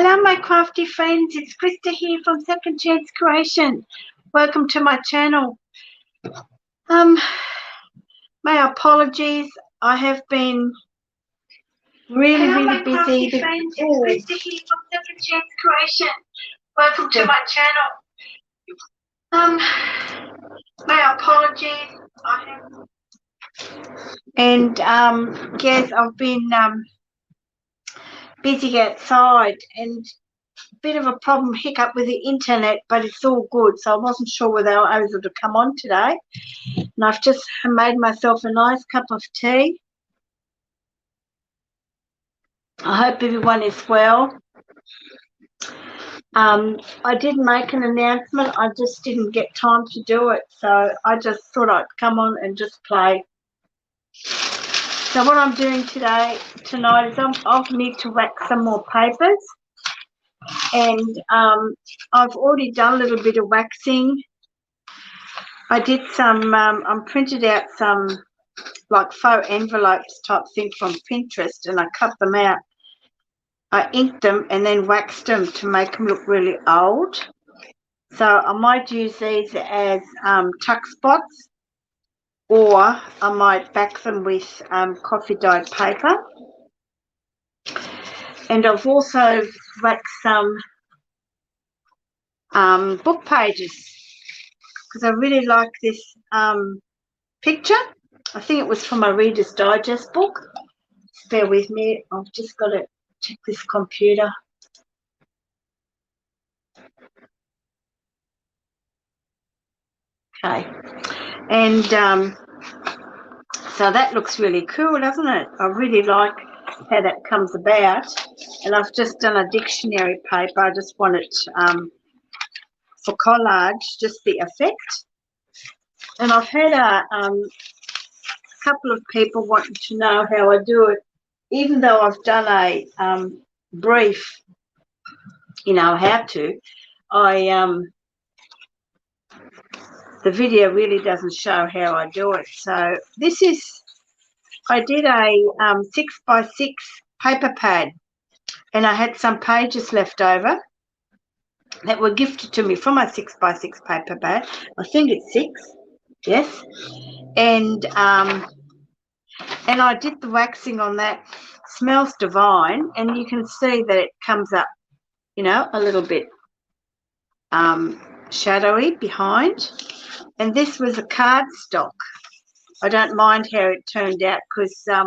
Hello my crafty friends, it's Krista here from Second Chance Creation. Welcome to my channel. My apologies, I have been really busy. Hello my crafty friends, it's Krista here from Second Chance Creation. Welcome to my channel. My apologies, yes, I've been busy outside and bit of a problem hiccup with the internet, but it's all good, so I wasn't sure whether I was able to come on today. And I've just made myself a nice cup of tea. I hope everyone is well. I did make an announcement, I just didn't get time to do it, so I just thought I'd come on and just play. So what I'm doing tonight is I'll need to wax some more papers, and I've already done a little bit of waxing. I did some, I printed out some like faux envelopes type thing from Pinterest, and I cut them out. I inked them and then waxed them to make them look really old. So I might use these as tuck spots, or I might back them with coffee dyed paper. And I've also waxed some book pages because I really like this picture. I think it was from a Reader's Digest book. Just bear with me, I've just got to check this computer. Okay, and so that looks really cool, doesn't it? I really like how that comes about. And I've just done a dictionary paper. I just want it for collage, just the effect. And I've had a couple of people wanting to know how I do it, even though I've done a brief, how to. The video really doesn't show how I do it. So this is, I did a 6x6 paper pad, and I had some pages left over that were gifted to me from my 6x6 paper pad. I think it's 6, yes. And I did the waxing on that. Smells divine, and you can see that it comes up, a little bbit shadowy behind. And this was a cardstock. I don't mind how it turned out because I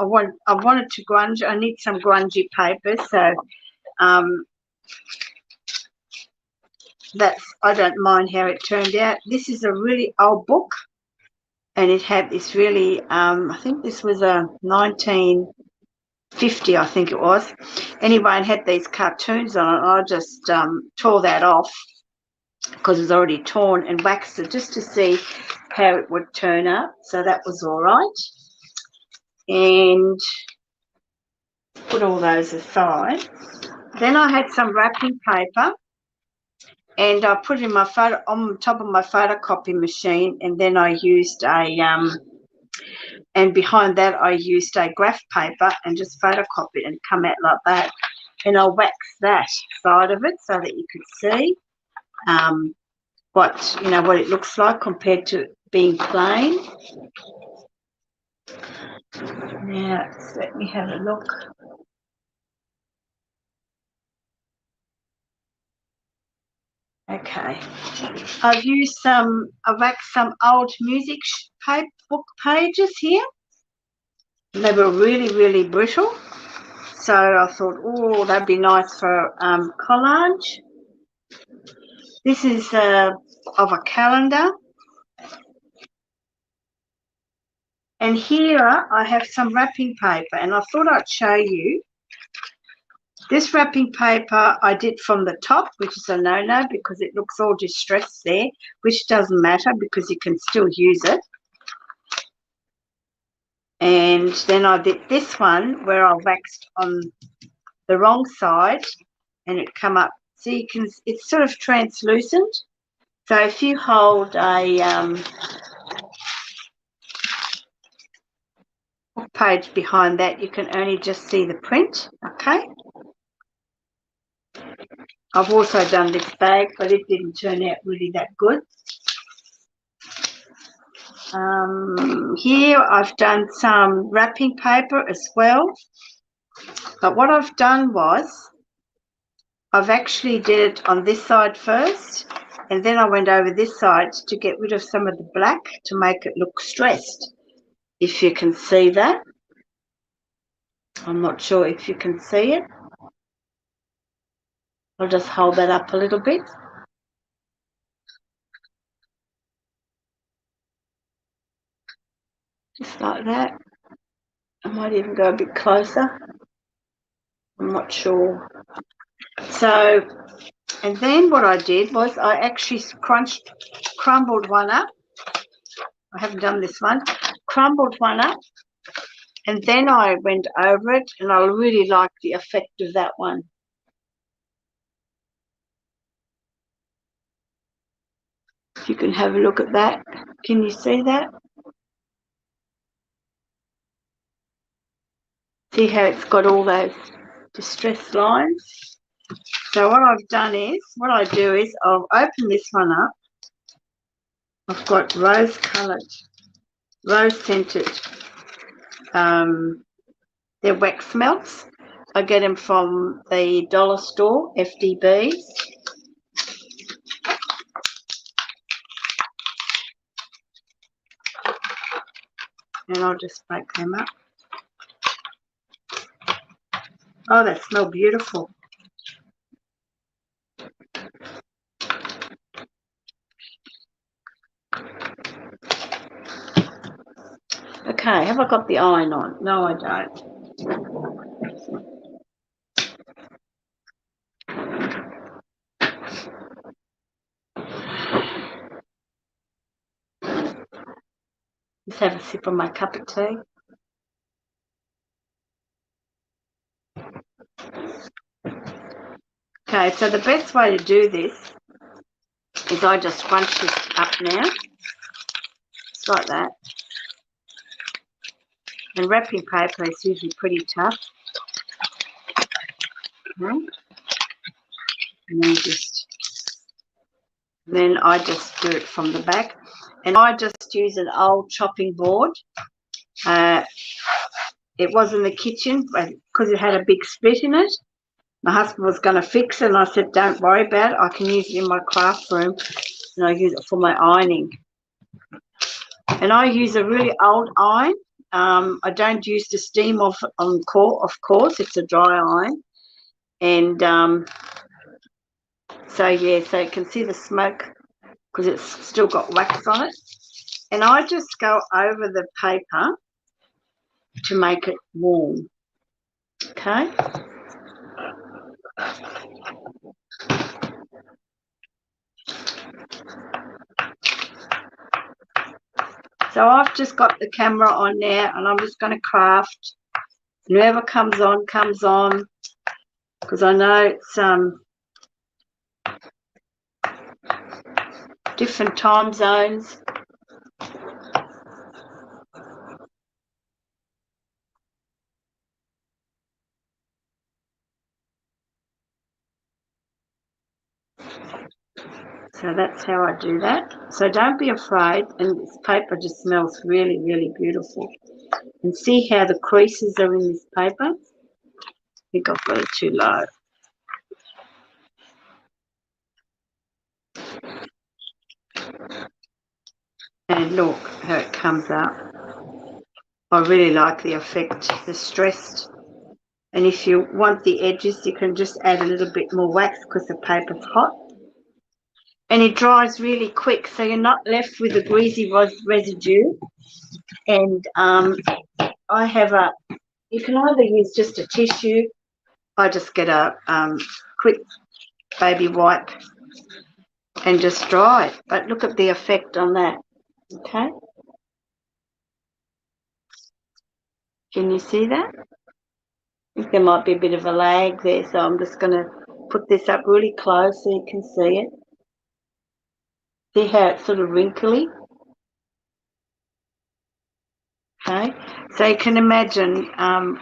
wanted to grunge. I need some grungy paper, so I don't mind how it turned out. This is a really old book, and it had this really I think this was a 1950, I think it was. Anyway, it had these cartoons on it. I just tore that off because it was already torn and waxed it just to see how it would turn out. So that was all right. And put all those aside. Then I had some wrapping paper, and I put it in my on top of my photocopy machine, and then I used a and behind that I used a graph paper and just photocopy it and come out like that. And I waxed that side of it so that you could see what it looks like compared to being plain. Now let me have a look. Okay, I waxed some old music book pages here. They were really brittle, so I thought, oh, that'd be nice for collage. This is of a calendar, and here I have some wrapping paper, and I thought I'd show you. This wrapping paper I did from the top, which is a no-no because it looks all distressed there, which doesn't matter because you can still use it. And then I did this one where I waxed on the wrong side and it come up. So you can, it's sort of translucent. So if you hold a book page behind that, you can only just see the print, okay? I've also done this bag, but it didn't turn out really that good. Here I've done some wrapping paper as well. But what I've done was, I've actually did it on this side first, and then I went over this side to get rid of some of the black to make it look stressed. If you can see that. I'm not sure if you can see it. I'll just hold that up a little bit. Just like that. I might even go a bit closer. I'm not sure. So, and then what I did was I actually crumbled one up. I haven't done this one. Crumbled one up, and then I went over it, and I really like the effect of that one. If you can have a look at that. Can you see that? See how it's got all those distressed lines? So what I've done is, what I do is I'll open this one up. I've got rose coloured, rose scented, they're wax melts. I get them from the dollar store, FDBs. And I'll just break them up. Oh, they smell beautiful. Okay, have I got the iron on? No, I don't. Let's have a sip of my cup of tea. Okay, so the best way to do this is I just scrunch this up now, just like that. And wrapping paper is usually pretty tough. Okay. And then I just do it from the back. And I just use an old chopping board. It was in the kitchen because it had a big split in it. My husband was going to fix it, and I said, don't worry about it. I can use it in my craft room, and I use it for my ironing. And I use a really old iron. I don't use the steam off on of course. It's a dry iron. And so, yeah, so you can see the smoke because it's still got wax on it. And I just go over the paper to make it warm. Okay. So I've just got the camera on now, and I'm just going to craft. Whoever comes on, because I know it's different time zones. So that's how I do that. So don't be afraid, and this paper just smells really, really beautiful. And see how the creases are in this paper? I think I've got it too low. And look how it comes out. I really like the effect, the stressed. And if you want the edges, you can just add a little bit more wax because the paper's hot. And it dries really quick, so you're not left with a greasy residue. And I have you can either use just a tissue. I just get a quick baby wipe and just dry it. But look at the effect on that, okay? Can you see that? I think there might be a bit of a lag there, so I'm just going to put this up really close so you can see it. See how it's sort of wrinkly? Okay, so you can imagine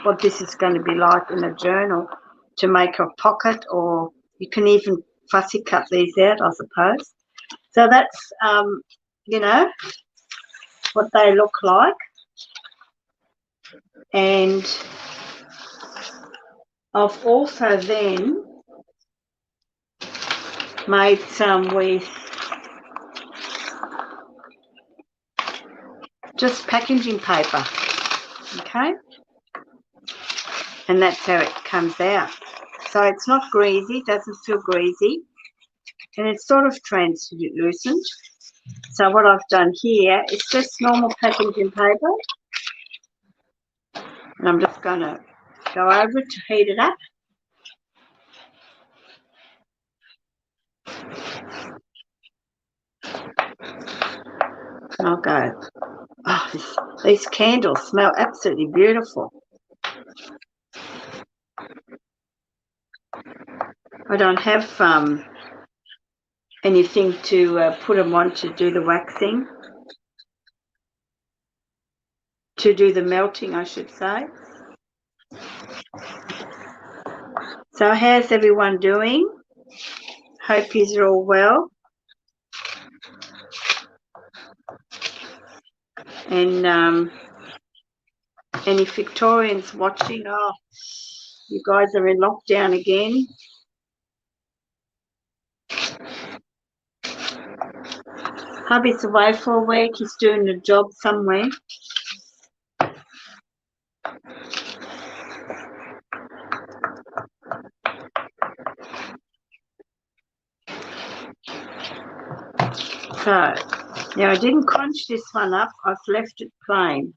what this is going to be like in a journal to make a pocket, or You can even fussy cut these out, I suppose. So that's, you know, what they look like. And I've also then made some with just packaging paper, okay? And that's how it comes out. So it's not greasy, doesn't feel greasy, and it's sort of translucent. So what I've done here is just normal packaging paper, and I'm just going to go over it to heat it up. And I'll go, oh, these candles smell absolutely beautiful. I don't have anything to put them on to do the waxing, to do the melting, I should say. So how's everyone doing? Hope you're all well. And any Victorians watching? Oh, you guys are in lockdown again. Hubby's away for a week. He's doing a job somewhere. So, now I didn't crunch this one up. I've left it plain.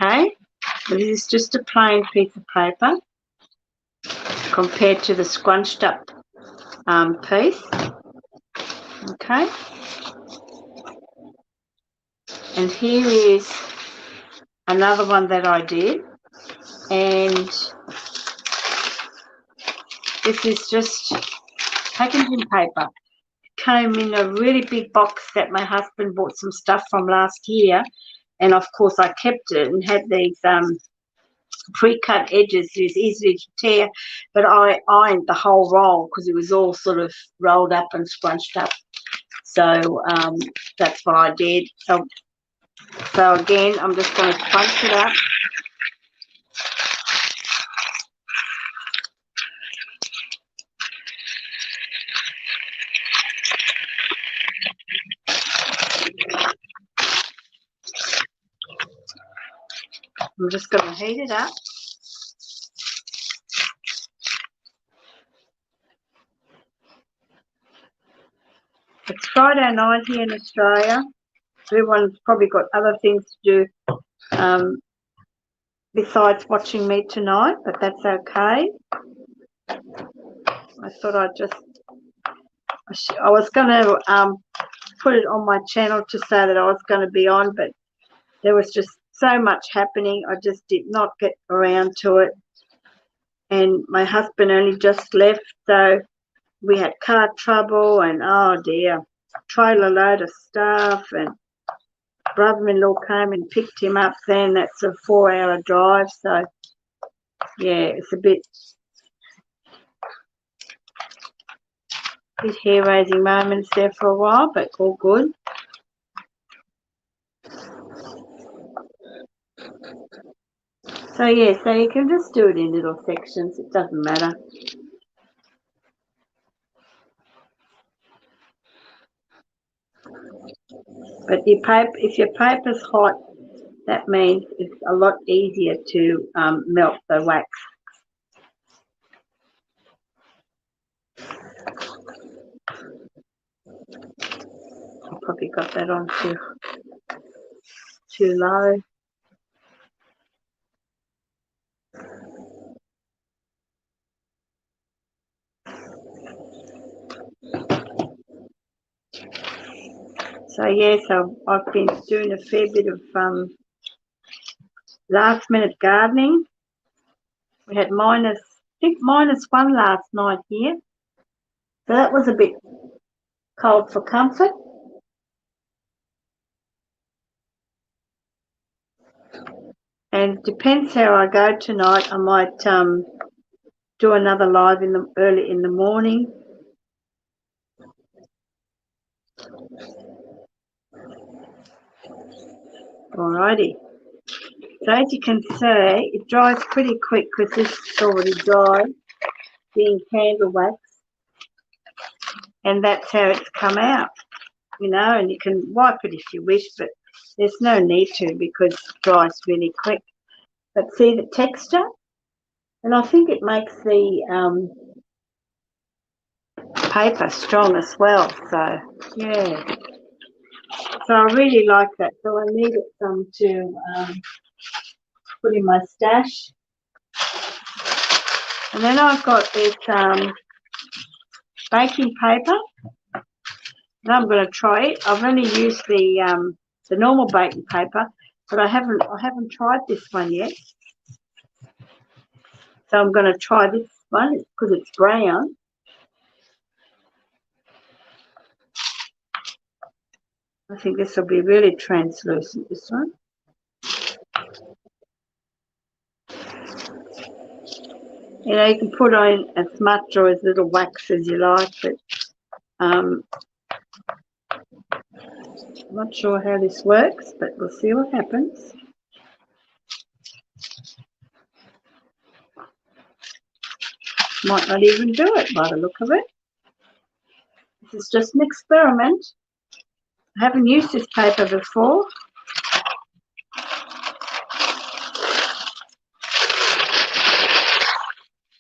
Okay? So this is just a plain piece of paper compared to the scrunched up piece. Okay? And here is another one that I did. And this is just packaging paper. It came in a really big box that my husband bought some stuff from last year. And of course I kept it and had these pre-cut edges. It was easy to tear, but I ironed the whole roll because it was all sort of rolled up and scrunched up. So that's what I did. So again, I'm just going to crunch it up. I'm just going to heat it up. It's Friday night here in Australia. Everyone's probably got other things to do besides watching me tonight, but that's okay. I thought I was going to put it on my channel to say that I was going to be on, but there was just so much happening. I just did not get around to it. And my husband only just left, so we had car trouble and, oh dear, trailer load of stuff, and brother-in-law came and picked him up then. That's a 4-hour drive, so yeah, it's a bit hair-raising moments there for a while, but all good. So yeah, so you can just do it in little sections. It doesn't matter. But if your paper's hot, that means it's a lot easier to melt the wax. I probably got that on too low. So yeah, so I've been doing a fair bit of last minute gardening. We had I think -1 last night here. So that was a bit cold for comfort. And depends how I go tonight. I might do another live early in the morning. Alrighty. So as you can see, it dries pretty quick because this is already dried, being candle wax, and that's how it's come out, you know, and you can wipe it if you wish, but there's no need to because it dries really quick. But see the texture? And I think it makes the paper strong as well, so yeah. So I really like that. So I needed some to put in my stash. And then I've got this baking paper. And I'm going to try it. I've only used the normal baking paper, but I haven't tried this one yet. So I'm going to try this one because it's brown. I think this will be really translucent, this one. You know, you can put on as much or as little wax as you like, but I'm not sure how this works, but we'll see what happens. Might not even do it by the look of it. This is just an experiment. I haven't used this paper before.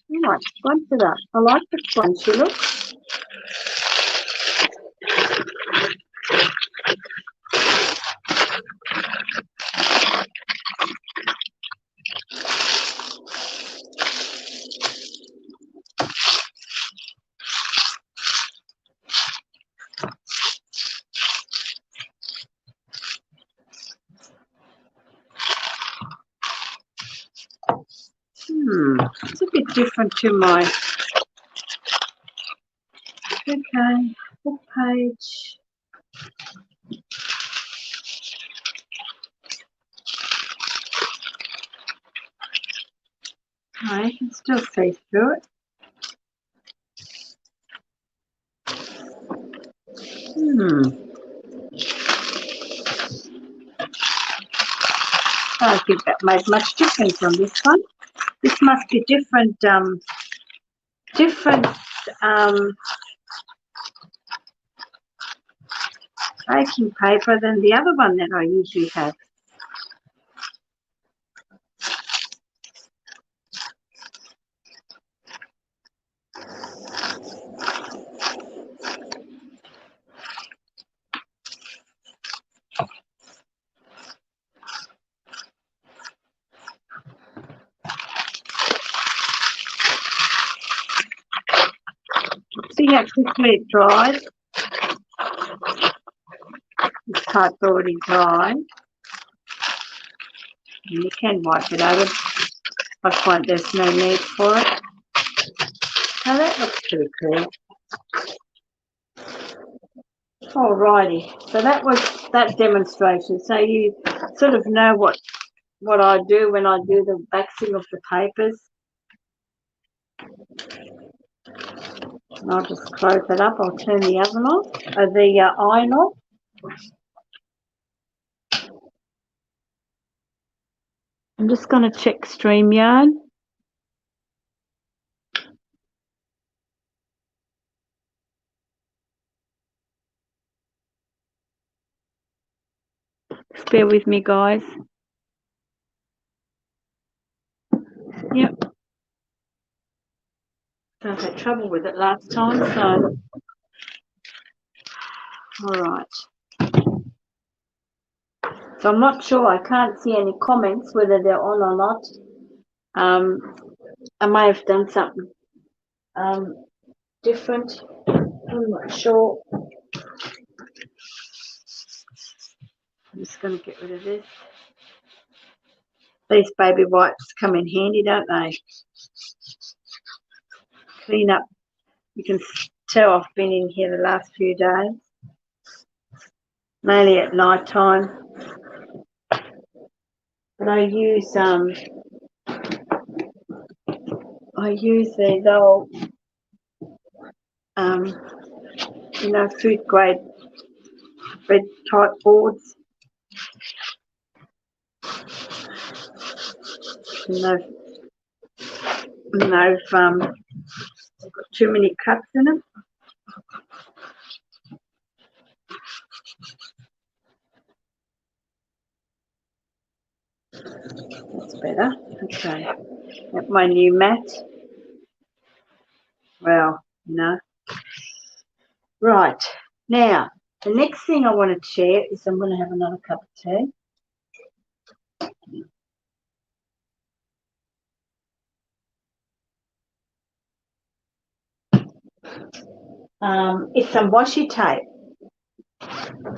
I might scrunch it up. I like the scrunchy look. It's a bit different to my, okay, book page. I can still see through it. I don't think that made much difference on this one. This must be different baking paper than the other one that I usually have. See how quickly it dries? This type's already dried. And you can wipe it over. I find there's no need for it. Now that looks pretty cool. Alrighty, so that was that demonstration. So you sort of know what I do when I do the waxing of the papers. And I'll just close it up. I'll turn the oven off, the iron off. I'm just going to check StreamYard. Just bear with me, guys. Yep. I had trouble with it last time, so all right. So I'm not sure. I can't see any comments whether they're on or not. I may have done something different. I'm not sure. I'm just going to get rid of this. These baby wipes come in handy, don't they? Clean up. You can tell I've been in here the last few days, mainly at night time. But I use I use these old, food grade red type boards. And they've got too many cuts in them. That's better. Okay. Got my new mat. Well, Right. Now, the next thing I want to share is I'm going to have another cup of tea. It's some washi tape.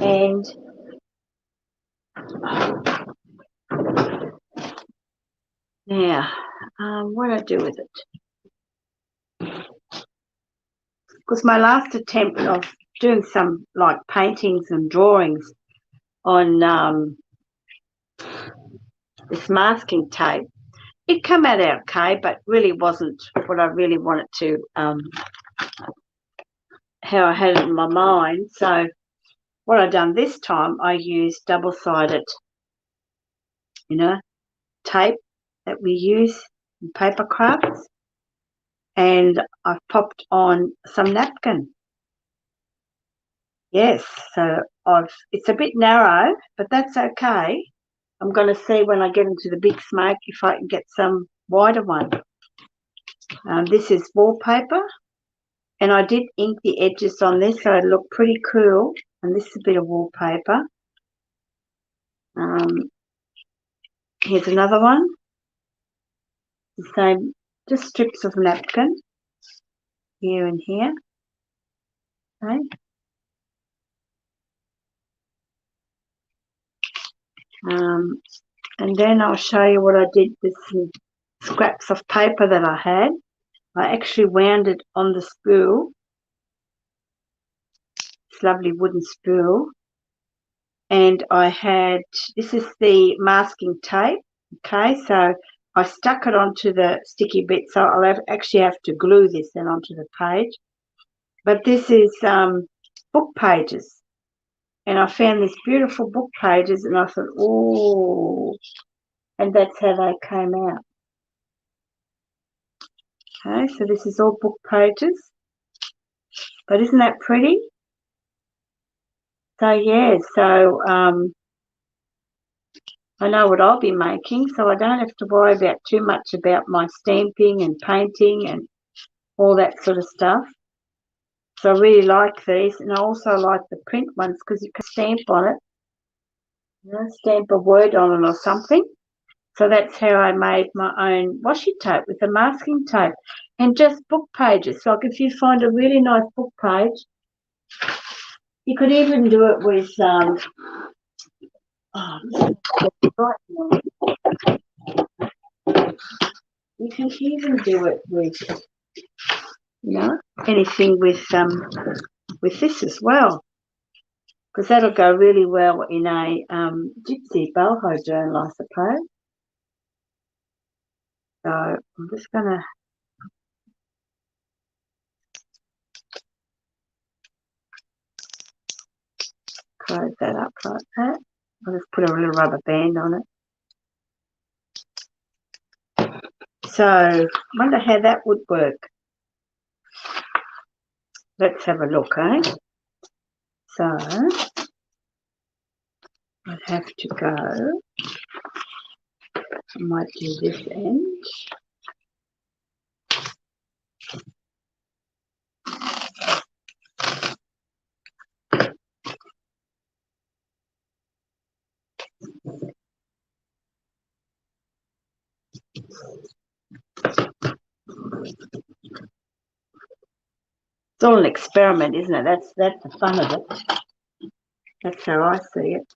And now, what do I do with it? Because my last attempt of doing some like paintings and drawings on this masking tape, it came out okay, but really wasn't what I really wanted to, how I had it in my mind. So what I've done this time, I used double-sided, tape that we use in paper crafts, and I've popped on some napkin. Yes, so it's a bit narrow, but that's okay. I'm going to see when I get into the big smoke if I can get some wider one. This is wallpaper, and I did ink the edges on this so it looked pretty cool. And this is a bit of wallpaper. Here's another one. The same, just strips of napkin here and here. Okay. And then I'll show you what I did with some scraps of paper that I had. I actually wound it on the spool, this lovely wooden spool, and I had, this is the masking tape, okay, so I stuck it onto the sticky bit, so I'll actually have to glue this then onto the page. But this is book pages, and I found these beautiful book pages, and I thought, oh, and that's how they came out. Okay, so this is all book pages, but isn't that pretty? So yeah, so I know what I'll be making, so I don't have to worry about too much about my stamping and painting and all that sort of stuff. So I really like these, and I also like the print ones because you can stamp on it, stamp a word on it or something. So that's how I made my own washi tape with the masking tape and just book pages. So like if you find a really nice book page, you could even do it with you can even do it with anything with this as well, because that'll go really well in a gypsy boho journal, I suppose. So I'm just going to close that up like that. I'll just put a little rubber band on it. So I wonder how that would work. Let's have a look, eh? So I'd have to go, I might do this end. It's all an experiment, isn't it? That's the fun of it. That's how I see it.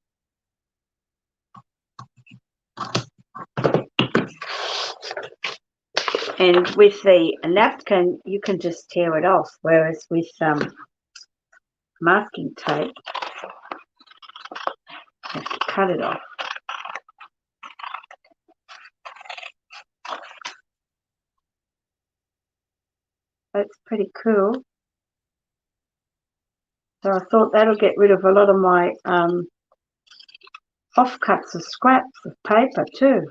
And with the napkin, you can just tear it off, whereas with masking tape, you have to cut it off. That's pretty cool. So I thought that'll get rid of a lot of my offcuts of scraps of paper too.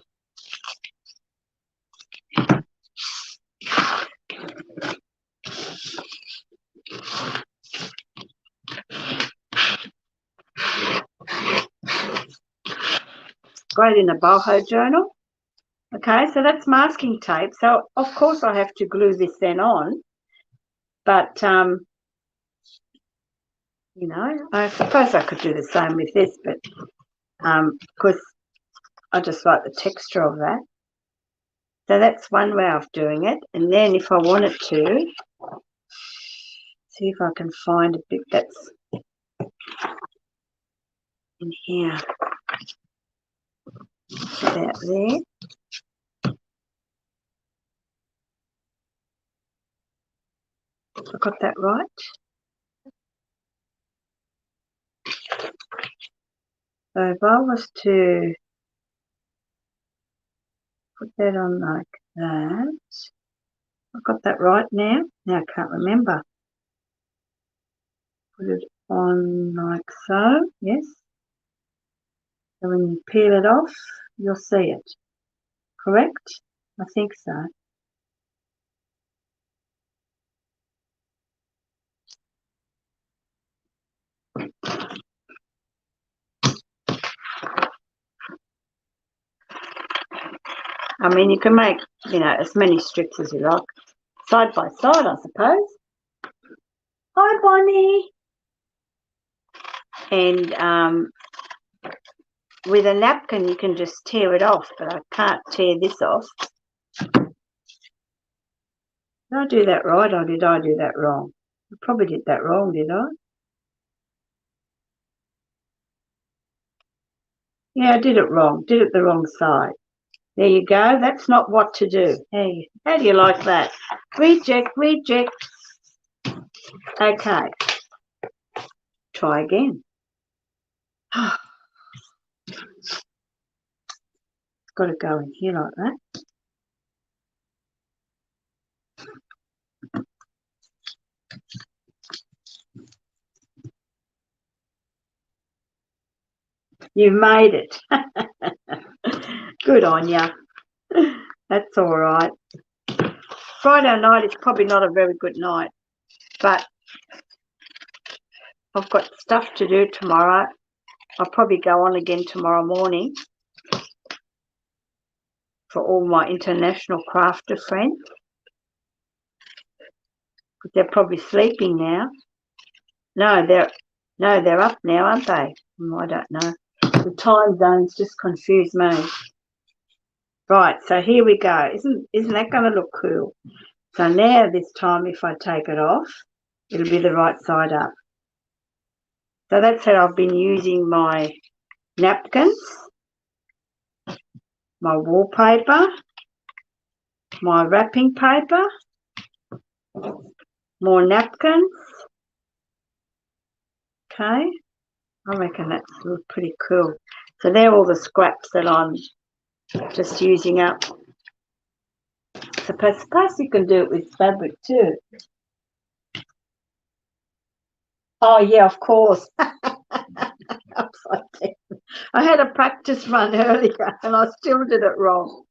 Great in a boho journal. Okay, so that's masking tape. So of course I have to glue this then on, but you know, I suppose I could do the same with this, but because I just like the texture of that. So that's one way of doing it. And then if I wanted to, see if I can find a bit that's in here. About there. I got that right. So if I was to put that on like that, I got that right now. Now I can't remember. Put it on like so, yes. So when you peel it off, you'll see it. Correct? I think so. I mean, you can make, you know, as many strips as you like. Side by side, I suppose. Hi, Bonnie. And with a napkin, you can just tear it off, but I can't tear this off. Did I do that right, or did I do that wrong? I probably did that wrong, did I? Yeah, I did it wrong. Did it the wrong side. There you go. That's not what to do. Hey, how do you like that? Reject, reject. Okay. Try again. It's got to go in here like that. You made it. Good on ya. That's all right. Friday night is probably not a very good night, but I've got stuff to do tomorrow. I'll probably go on again tomorrow morning for all my international crafter friends, because they're probably sleeping now. No, they're up now, aren't they? I don't know. The time zones just confuse me. Right, so here we go. Isn't that going to look cool? So now this time, if I take it off, it'll be the right side up. So that's how I've been using my napkins, my wallpaper, my wrapping paper, more napkins. Okay, I reckon that's pretty cool. So they're all the scraps that I'm just using up. Suppose you can do it with fabric too. Oh yeah, of course. I had a practice run earlier and I still did it wrong.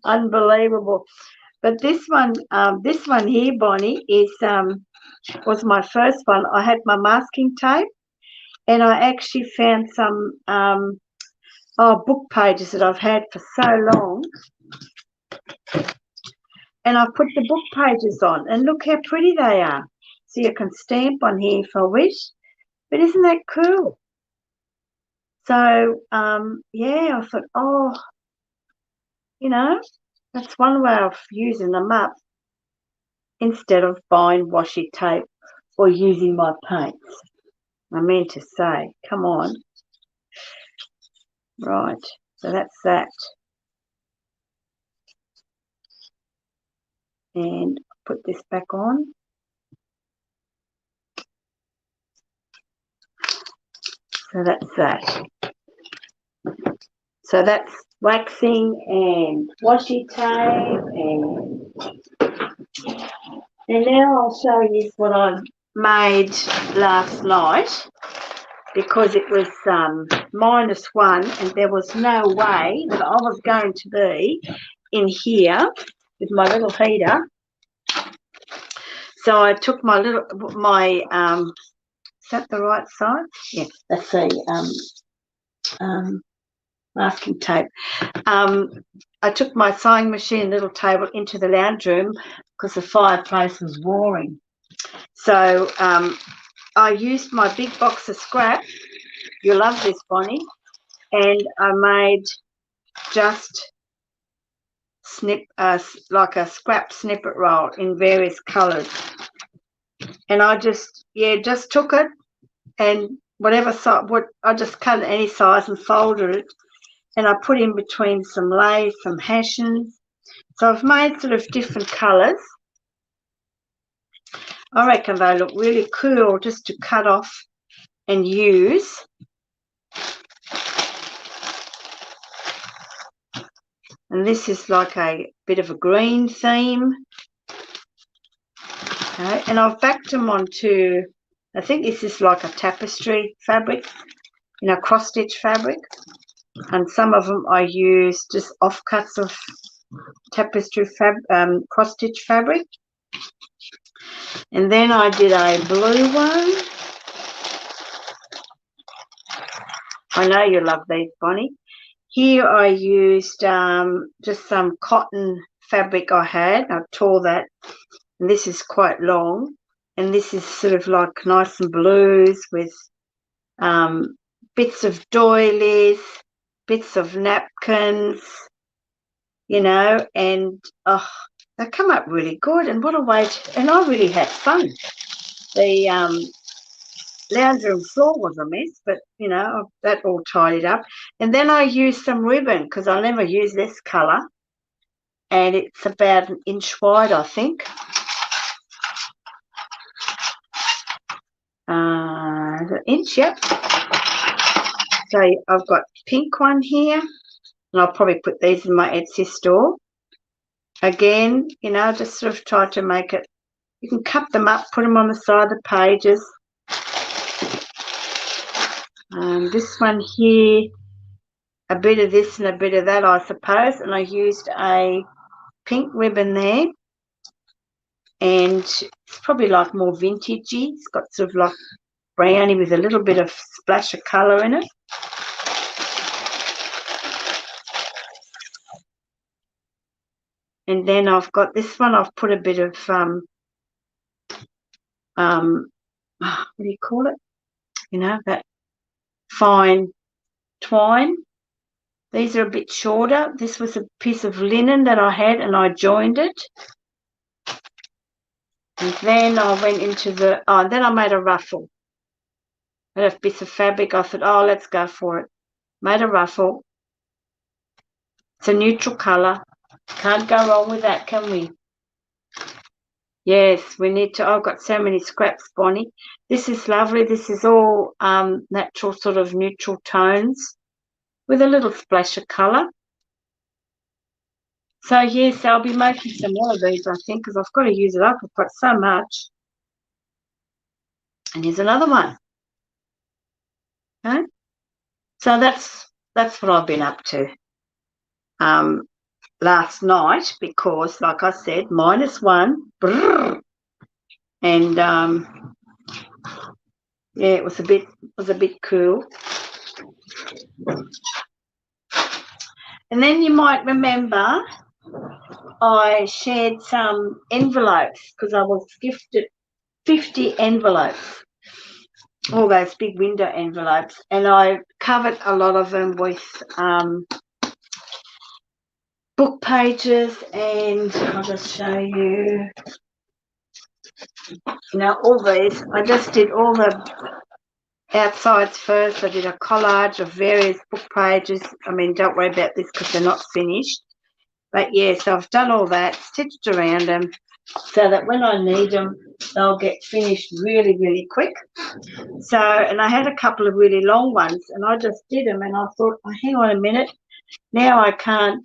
Unbelievable. But this one here, Bonnie, is was my first one. I had my masking tape, and I actually found some book pages that I've had for so long, and I've put the book pages on, and look how pretty they are. So you can stamp on here if I wish. But isn't that cool? So yeah, I thought, oh, you know, that's one way of using them up instead of buying washi tape or using my paints. I meant to say, come on. Right, so that's that. And put this back on. So that's that. So that's waxing and washi tape And now I'll show you what I made last night, because it was -1 and there was no way that I was going to be in here with my little heater. So I took my is that the right side? Yeah, that's the masking tape. I took my sewing machine little table into the lounge room because the fireplace was roaring. So I used my big box of scrap. You love this, Bonnie. And I made just like a scrap snippet roll in various colours. And I just took it, and whatever size, I just cut it any size and folded it, and I put in between some lace, some hashings. So I've made sort of different colours. I reckon they look really cool just to cut off and use. And this is like a bit of a green theme. Okay, and I've backed them onto, I think this is like a tapestry fabric, cross-stitch fabric. And some of them I use just offcuts of tapestry cross-stitch fabric. And then I did a blue one. I know you love these, Bonnie. Here I used just some cotton fabric I had. I tore that, and this is quite long. And this is sort of like nice and blues with bits of doilies, bits of napkins, and they come up really good. And what a way and I really had fun. The lounge room floor was a mess, but that all tidied up. And then I used some ribbon, because I never use this colour, and it's about 1 inch wide, I think. An inch, yep. So I've got pink one here, and I'll probably put these in my Etsy store. Again, just sort of try to make it. You can cut them up, put them on the side of the pages. This one here, a bit of this and a bit of that, I suppose. And I used a pink ribbon there. And it's probably like more vintagey. It's got sort of like brownie with a little bit of splash of colour in it. And then I've got this one. I've put a bit of what do you call it? That fine twine. These are a bit shorter. This was a piece of linen that I had, and I joined it. And then I went into then I made a ruffle. I had a piece of fabric. I thought, oh, let's go for it. Made a ruffle. It's a neutral colour. Can't go wrong with that, can we? Yes, we need to. I've got so many scraps, Bonnie. This is lovely. This is all natural sort of neutral tones with a little splash of colour. So, yes, I'll be making some more of these, I think, because I've got to use it up. I've got so much. And here's another one. Okay? So that's what I've been up to last night, because, like I said, -1. Brrr, and yeah, it was a bit cool. And then you might remember I shared some envelopes, because I was gifted 50 envelopes, all those big window envelopes, and I covered a lot of them with book pages. And I'll just show you. All these, I just did all the outsides first. I did a collage of various book pages. I mean, don't worry about this because they're not finished. But yeah, so I've done all that, stitched around them, so that when I need them, they'll get finished really, really quick. So, and I had a couple of really long ones, and I just did them, and I thought, oh, hang on a minute. Now I can't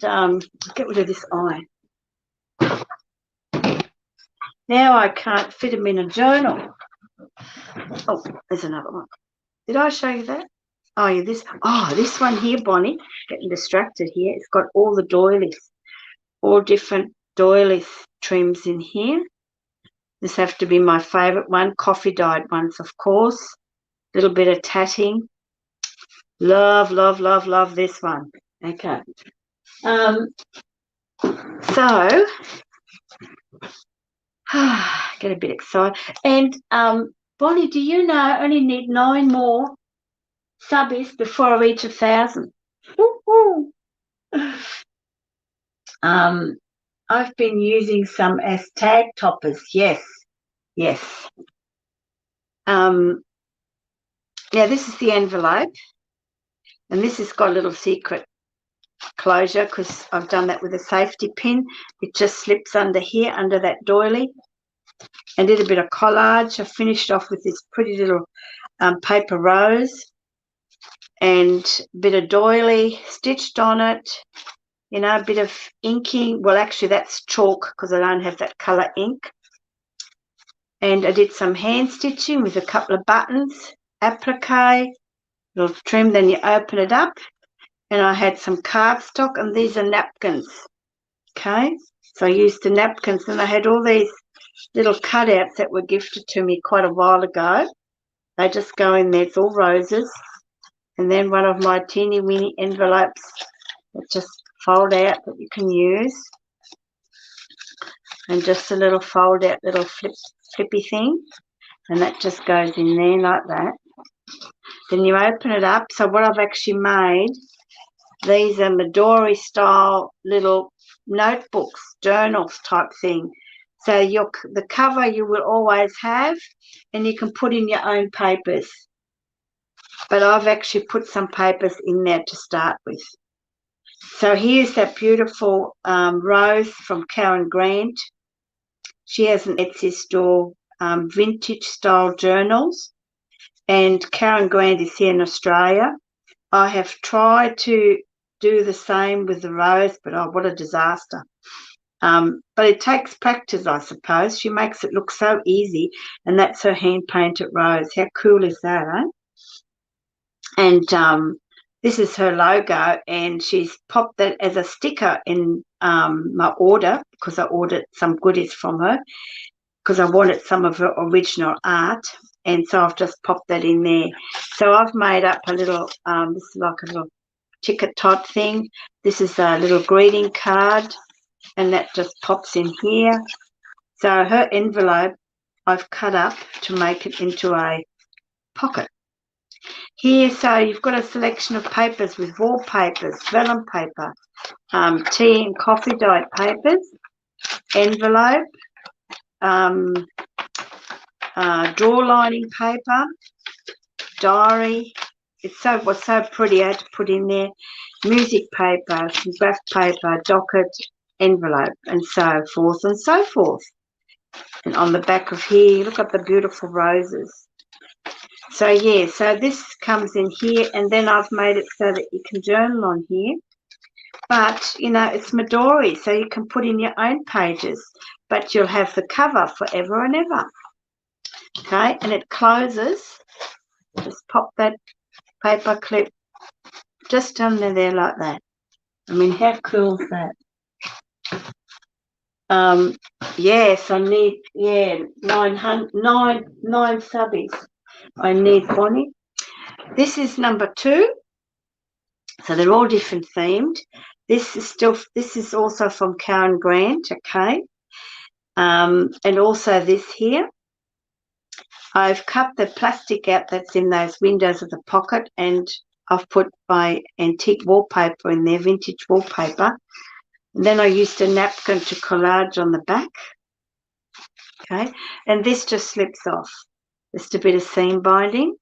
get rid of this eye. Now I can't fit them in a journal. Oh, there's another one. Did I show you that? Oh, yeah, this one here, Bonnie. Getting distracted here. It's got all the doilies, all different doilies trims in here. This have to be my favourite one. Coffee dyed ones, of course. Little bit of tatting. Love, love, love, love this one. Okay. So get a bit excited. And Bonnie, do you know I only need 9 more subbies before I reach 1,000? I've been using some as tag toppers. Yes, yes. Now this is the envelope, and this has got a little secret closure because I've done that with a safety pin. It just slips under here, under that doily. And did a bit of collage. I finished off with this pretty little paper rose and a bit of doily stitched on it. You know, a bit of inking. Well, actually, that's chalk because I don't have that colour ink. And I did some hand stitching with a couple of buttons, applique, little trim. Then you open it up, and I had some cardstock, and these are napkins. Okay, so I used the napkins, and I had all these little cutouts that were gifted to me quite a while ago. They just go in there. It's all roses. And then one of my teeny weeny envelopes that just fold out that you can use. And just a little fold out little flippy thing. And that just goes in there like that. Then you open it up. So what I've actually made, these are Midori style little notebooks, journals type thing. So the cover you will always have, and you can put in your own papers. But I've actually put some papers in there to start with. So here's that beautiful rose from Karen Grant. She has an Etsy store, vintage style journals. And Karen Grant is here in Australia. I have tried to do the same with the rose, but oh, what a disaster. But it takes practice, I suppose. She makes it look so easy, and that's her hand-painted rose. How cool is that, eh? And this is her logo, and she's popped that as a sticker in my order because I ordered some goodies from her because I wanted some of her original art, and so I've just popped that in there. So I've made up a little, this is like a little ticket type thing. This is a little greeting card, and that just pops in here. So her envelope I've cut up to make it into a pocket. Here, so you've got a selection of papers with wallpapers, vellum paper, tea and coffee dyed papers, envelope, drawer lining paper, diary. It was so pretty. I had to put in there music paper, some graph paper, docket, envelope, and so forth and so forth. And on the back of here, look at the beautiful roses. So yeah, so this comes in here, and then I've made it so that you can journal on here. But, you know, it's Midori, so you can put in your own pages, but you'll have the cover forever and ever. Okay, and it closes. Just pop that paper clip just under there like that. I mean, how cool is that? Yes, I need, 9 subbies. I need, Bonnie. This is number 2. So they're all different themed. This is also from Karen Grant, okay. And also this here. I've cut the plastic out that's in those windows of the pocket, and I've put my antique wallpaper in there, vintage wallpaper. And then I used a napkin to collage on the back. Okay, and this just slips off. Just a bit of seam binding.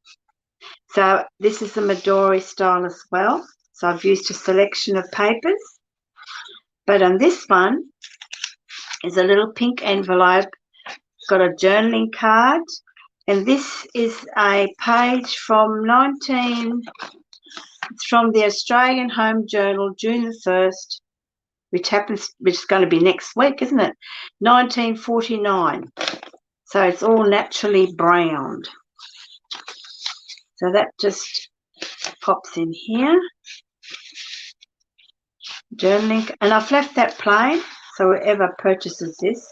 So this is the Midori style as well. So I've used a selection of papers. But on this one is a little pink envelope. It's got a journaling card. And this is a page from it's from the Australian Home Journal, June the 1st, which is going to be next week, isn't it? 1949. So it's all naturally browned. So that just pops in here. Journaling, and I've left that plain, so whoever purchases this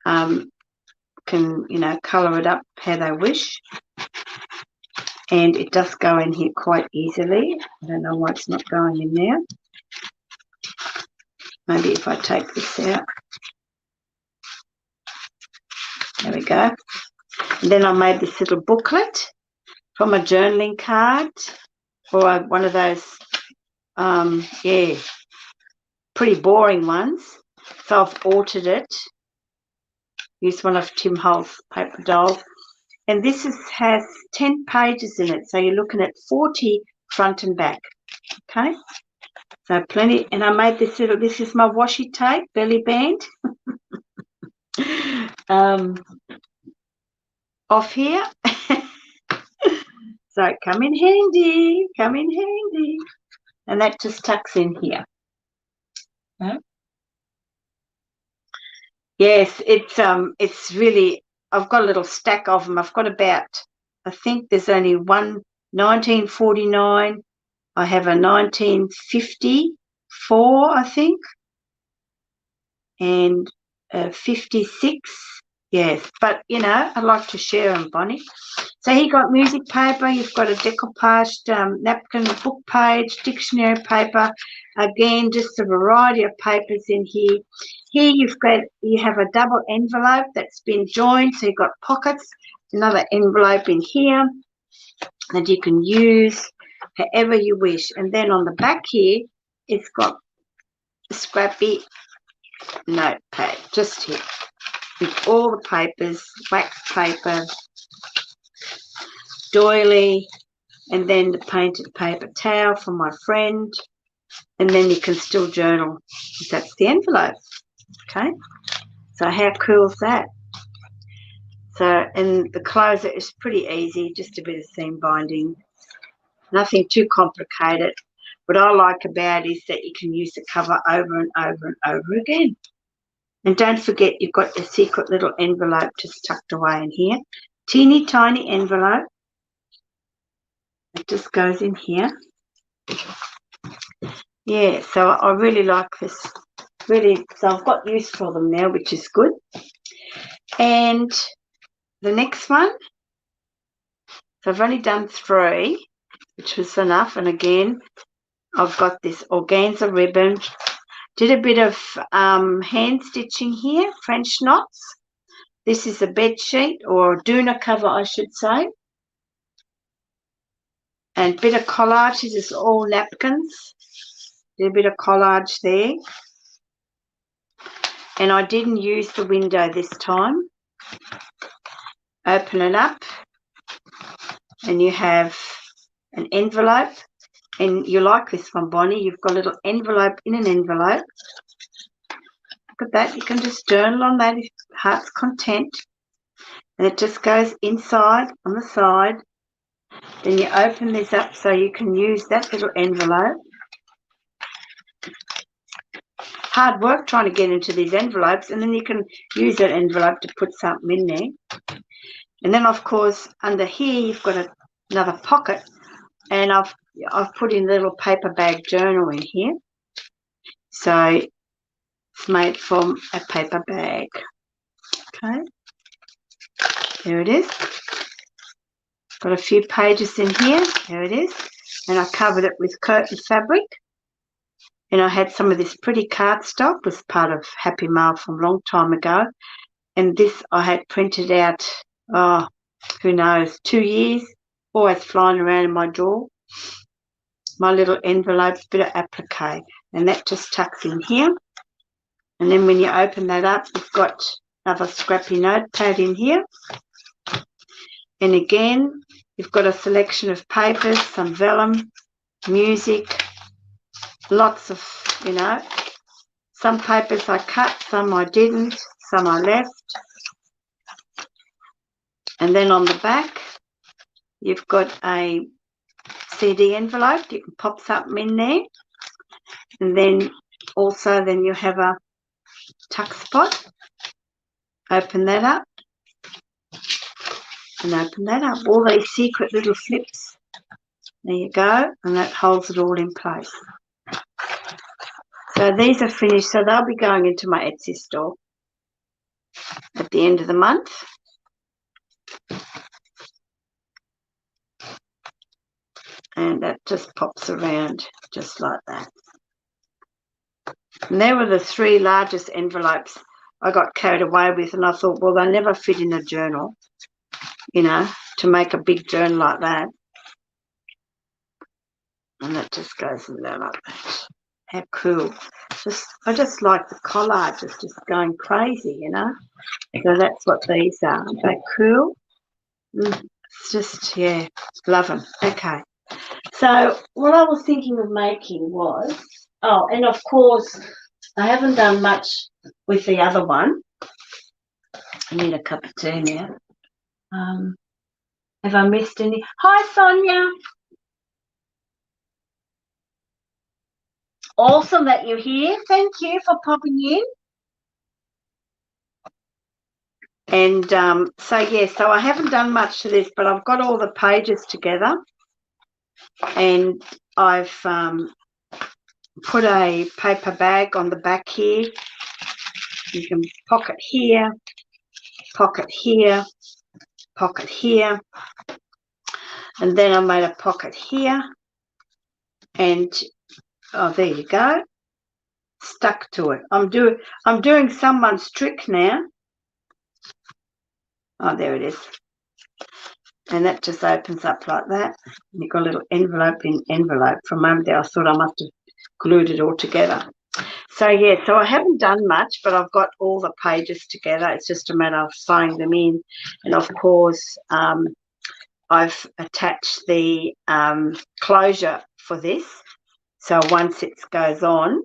can, you know, colour it up how they wish. And it does go in here quite easily. I don't know why it's not going in there. Maybe if I take this out. There we go. And then I made this little booklet from a journaling card or one of those, yeah, pretty boring ones. So I've altered it. Used one of Tim Holt's paper dolls. And this has 10 pages in it. So you're looking at 40 front and back. Okay. So plenty. And I made this little, this is my washi tape belly band. Off here. So come in handy. Come in handy. And that just tucks in here. Okay. Yes, it's really, I've got a little stack of them. I've got about, I think there's only one 1949. I have a 1954, I think, and 56. Yes, but you know, I like to share them, Bonnie. So you got music paper. You've got a decoupaged napkin, book page, dictionary paper. Again, just a variety of papers in here. Here you have a double envelope that's been joined, so you've got pockets. Another envelope in here that you can use however you wish. And then on the back here, it's got a scrappy notepad just here with all the papers, wax paper, doily, and then the painted paper towel from my friend. And then you can still journal. That's the envelope. Okay. So how cool is that? So, and the closer is pretty easy, just a bit of seam binding. Nothing too complicated. What I like about it is that you can use the cover over and over and over again. And don't forget you've got the secret little envelope just tucked away in here. Teeny tiny envelope. It just goes in here. Yeah, so I really like this. Really, so I've got use for them now, which is good. And the next one, so I've only done 3, which was enough. And again, I've got this organza ribbon. Did a bit of hand stitching here, French knots. This is a bed sheet or a doona cover, I should say. And a bit of collage. This is all napkins. Did a bit of collage there. And I didn't use the window this time. Open it up. And you have an envelope. And you like this one, Bonnie. You've got a little envelope in an envelope. Look at that. You can just journal on that if heart's content. And it just goes inside on the side. Then you open this up so you can use that little envelope. Hard work trying to get into these envelopes, and then you can use that envelope to put something in there. And then, of course, under here you've got another pocket, and I've put in a little paper bag journal in here. So it's made from a paper bag. Okay, there it is. Got a few pages in here. There it is. And I covered it with curtain fabric. And I had some of this pretty cardstock, was part of Happy Mail from a long time ago. And this I had printed out, oh, who knows, 2 years, always flying around in my drawer. My little envelope, bit of applique. And that just tucks in here. And then when you open that up, you've got another scrappy notepad in here. And again, you've got a selection of papers, some vellum, music, lots of, you know, some papers I cut, some I didn't, some I left. And then on the back, you've got a CD envelope. You can pop something in there. And then also then you have a tuck spot. Open that up and open that up. All these secret little slips. There you go, and that holds it all in place. So these are finished, so they'll be going into my Etsy store at the end of the month. And that just pops around just like that. And there were the 3 largest envelopes I got carried away with, and I thought, well, they never fit in a journal, you know, to make a big journal like that. And that just goes in there like that. How cool. I just like the collage. It's just going crazy, you know. So that's what these are. Aren't they cool? It's just, yeah, love them. Okay. So what I was thinking of making was, oh, and of course, I haven't done much with the other one. I need a cup of tea now. Have I missed any? Hi, Sonia. Awesome that you're here. Thank you for popping in. And so I haven't done much to this, but I've got all the pages together, and I've put a paper bag on the back here. You can pocket here, pocket here, pocket here, and then I made a pocket here, and oh, there you go, stuck to it. I'm doing someone's trick now. Oh, there it is. And that just opens up like that. And you've got a little envelope in envelope. For a moment there, I thought I must have glued it all together. So, yeah, so I haven't done much, but I've got all the pages together. It's just a matter of sewing them in. And, of course, I've attached the closure for this. So once it goes on,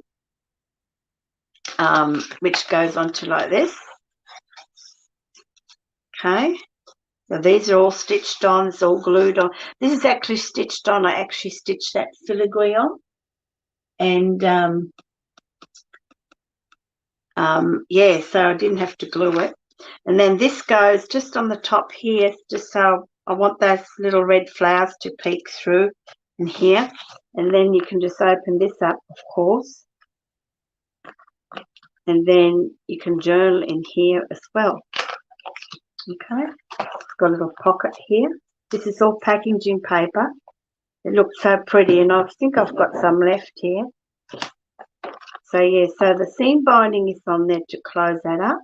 which goes onto like this. Okay. So these are all stitched on, it's all glued on. This is actually stitched on. I actually stitched that filigree on. And, yeah, so I didn't have to glue it. And then this goes just on the top here, just so I want those little red flowers to peek through in here. And then you can just open this up, of course. And then you can journal in here as well. Okay, it's got a little pocket here. This is all packaging paper. It looks so pretty, and I think I've got some left here. So, yeah, so the seam binding is on there to close that up.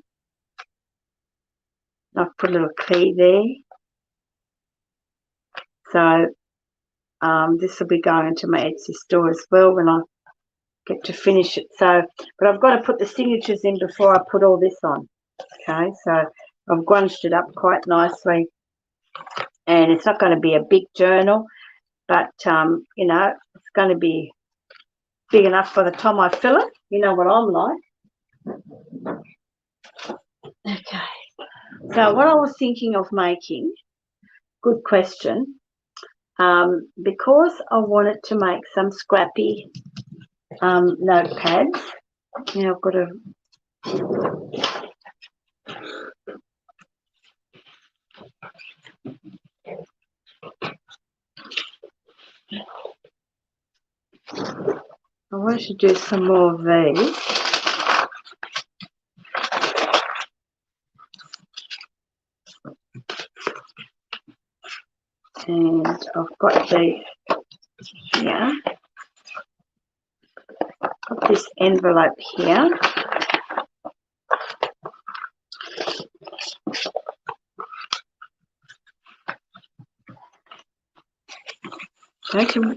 I've put a little key there. So, this will be going into my Etsy store as well when I get to finish it. So, but I've got to put the signatures in before I put all this on. Okay, so I've gunched it up quite nicely. And it's not going to be a big journal, but, you know, it's going to be big enough for the time I fill it. You know what I'm like. Okay. So what I was thinking of making, good question, because I wanted to make some scrappy notepads. Now I've got to... I want to do some more of these. And I've got these here. Got this envelope here.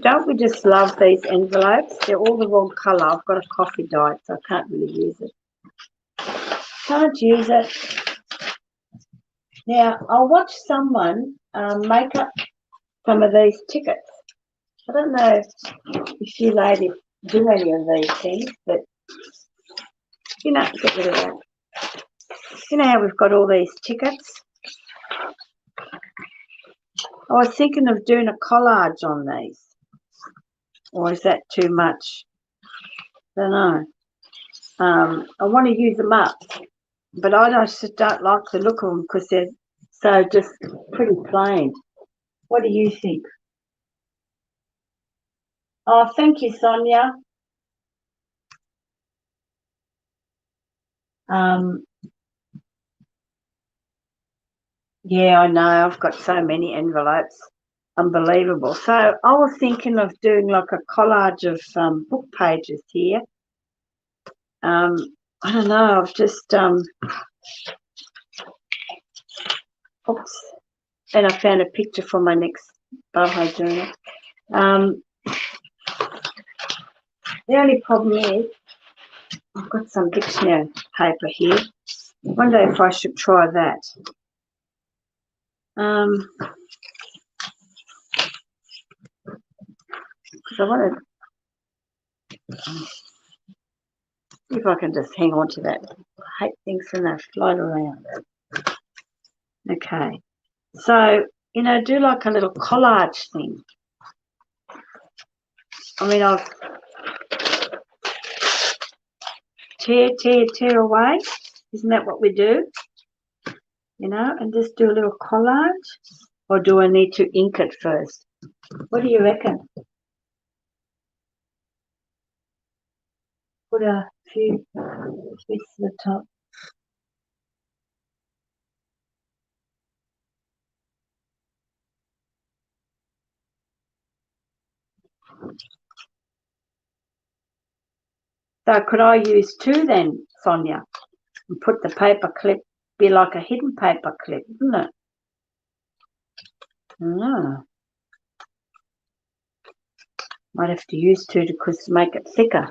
Don't we just love these envelopes? They're all the wrong colour. I've got a coffee dye, so I can't really use it. Can't use it. Now, I'll watch someone make up some of these tickets. I don't know if you ladies do any of these things, but, you know, get rid of that. You know how we've got all these tickets? I was thinking of doing a collage on these. Or is that too much? I don't know. I want to use them up, but I just don't like the look of them because they're so just pretty plain. What do you think? Oh, thank you, Sonia. Yeah, I know. I've got so many envelopes. Unbelievable. So I was thinking of doing like a collage of book pages here. I don't know. I've just oops. And I found a picture for my next boho journal. The only problem is I've got some dictionary paper here. I wonder if I should try that. Because I want to see if I can just hang on to that. I hate things when they float around. Okay. So, you know, do like a little collage thing. I mean, I'll tear away. Isn't that what we do? You know, and just do a little collage. Or do I need to ink it first? What do you reckon? Put a few bits at the top. So could I use two then, Sonia? And put the paper clip, be like a hidden paper clip, isn't it? Ah. Might have to use two to make it thicker.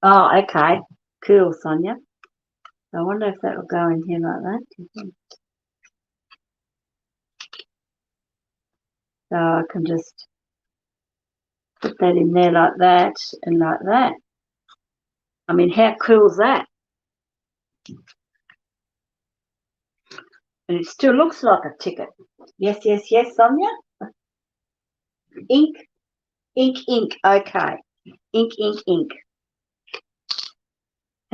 Oh, okay. Cool, Sonia. I wonder if that will go in here like that. So I can just put that in there like that and like that. I mean, how cool is that? And it still looks like a ticket. Yes, yes, yes, Sonia. Ink, ink, ink. Okay. Ink, ink, ink.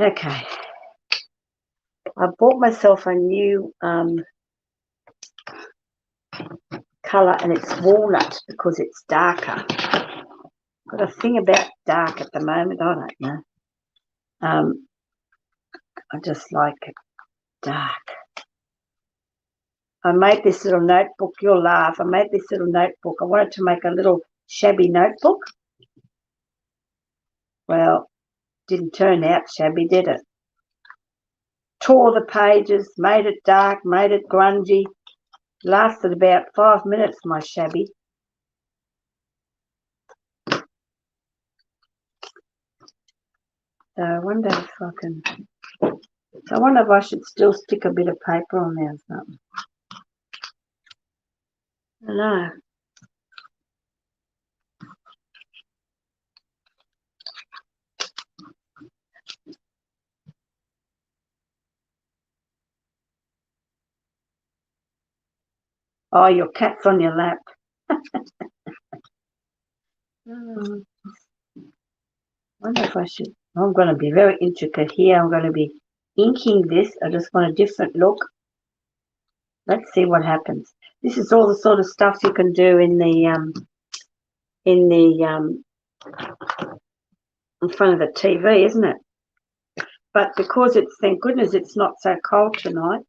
Okay. I bought myself a new colour, and it's walnut because it's darker. Got a thing about dark at the moment. I don't know. I just like it dark. I made this little notebook. You'll laugh. I made this little notebook. I wanted to make a little shabby notebook. Well, didn't turn out shabby, did it? Tore the pages, made it dark, made it grungy. Lasted about 5 minutes, my shabby. So I wonder if I can... So I wonder if I should still stick a bit of paper on there or something. I don't know. Oh, your cat's on your lap. I wonder if I should... I'm going to be very intricate here. I'm going to be inking this. I just want a different look. Let's see what happens. This is all the sort of stuff you can do in front of the TV, isn't it? But because it's, thank goodness, it's not so cold tonight.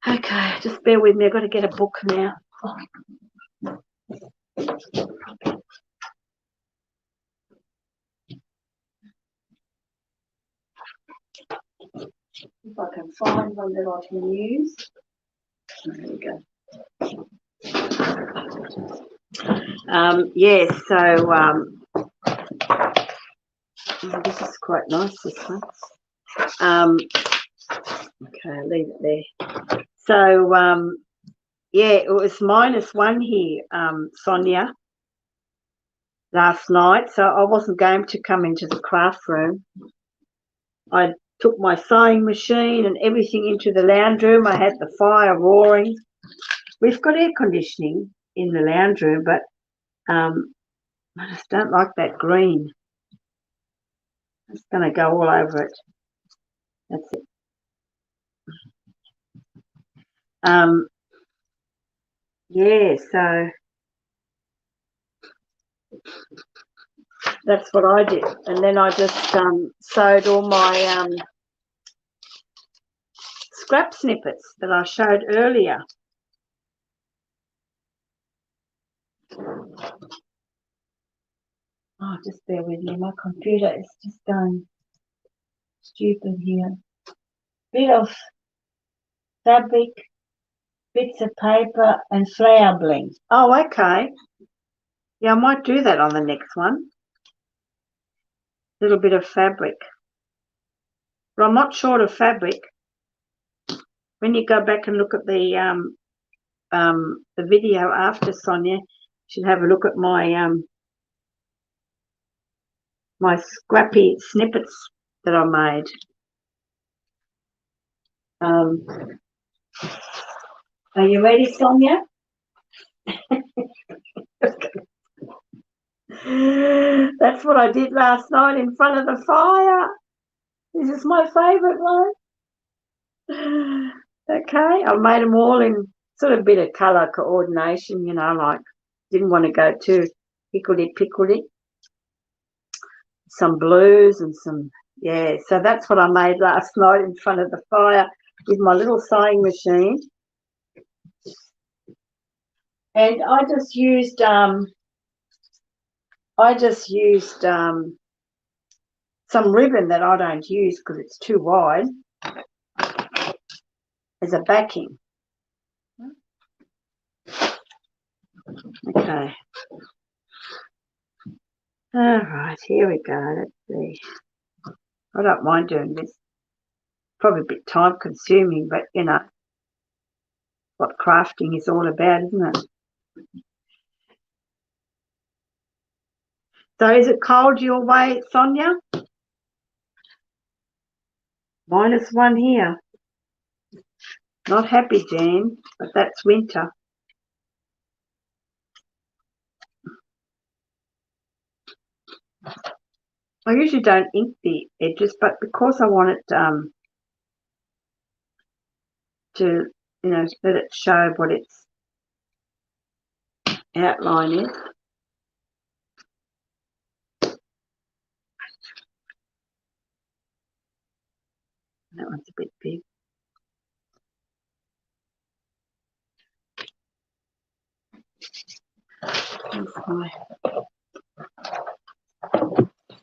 Okay, just bear with me. I've got to get a book now. If I can find one that I can use. There we go. Yeah, so this is quite nice, this one. Okay, I'll leave it there. So yeah, it was -1 here, Sonia, last night. So I wasn't going to come into the craft room. I took my sewing machine and everything into the lounge room. I had the fire roaring. We've got air conditioning in the lounge room, but I just don't like that green. It's going to go all over it. That's it. Yeah, so that's what I did. And then I just sewed all my scrap snippets that I showed earlier. Oh, just bear with me. My computer is just going stupid here. Bit of fabric, bits of paper, and flower bling. Oh, okay. Yeah, I might do that on the next one. A little bit of fabric. But I'm not short of fabric. When you go back and look at the video after, Sonia, you should have a look at my my scrappy snippets that I made. Are you ready, Sonia? That's what I did last night in front of the fire. This is my favourite one. Okay, I made them all in sort of a bit of colour coordination, you know, like didn't want to go too hickledy-pickledy. Some blues and some, yeah, so that's what I made last night in front of the fire with my little sewing machine. And I just used some ribbon that I don't use because it's too wide as a backing. Okay. All right, here we go. Let's see. I don't mind doing this. Probably a bit time consuming, but you know what crafting is all about, isn't it? So is it cold your way, Sonia? -1 here. Not happy, Jean, but that's winter. I usually don't ink the edges, but because I want it to, you know, let it show what its outline is. That one's a bit big.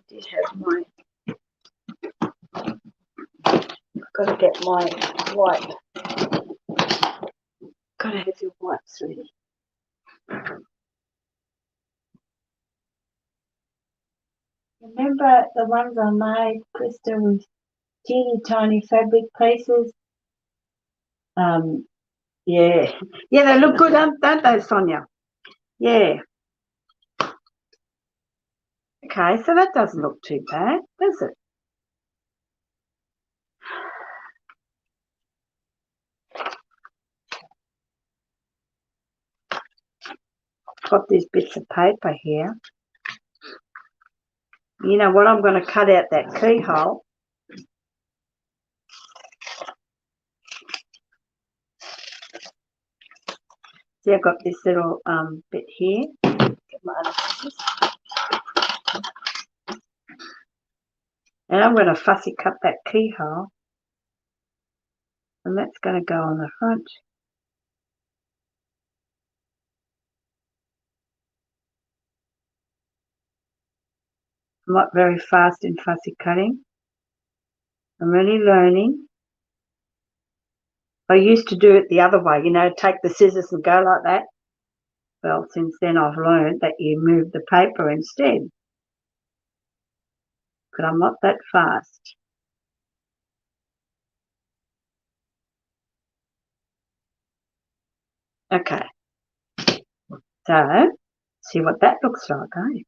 Did have my. I've got to get my white. Got to have your whites ready. Remember the ones I made, Krista, with teeny tiny fabric pieces? Yeah. Yeah, they look good, don't they, Sonia? Yeah. Okay, so that doesn't look too bad, does it? Got these bits of paper here. You know what? I'm going to cut out that keyhole. See, I've got this little bit here. Get my other scissors. And I'm going to fussy cut that keyhole. And that's going to go on the front. I'm not very fast in fussy cutting. I'm really learning. I used to do it the other way, you know, take the scissors and go like that. Well, since then I've learned that you move the paper instead. But I'm not that fast. Okay. So, see what that looks like, eh?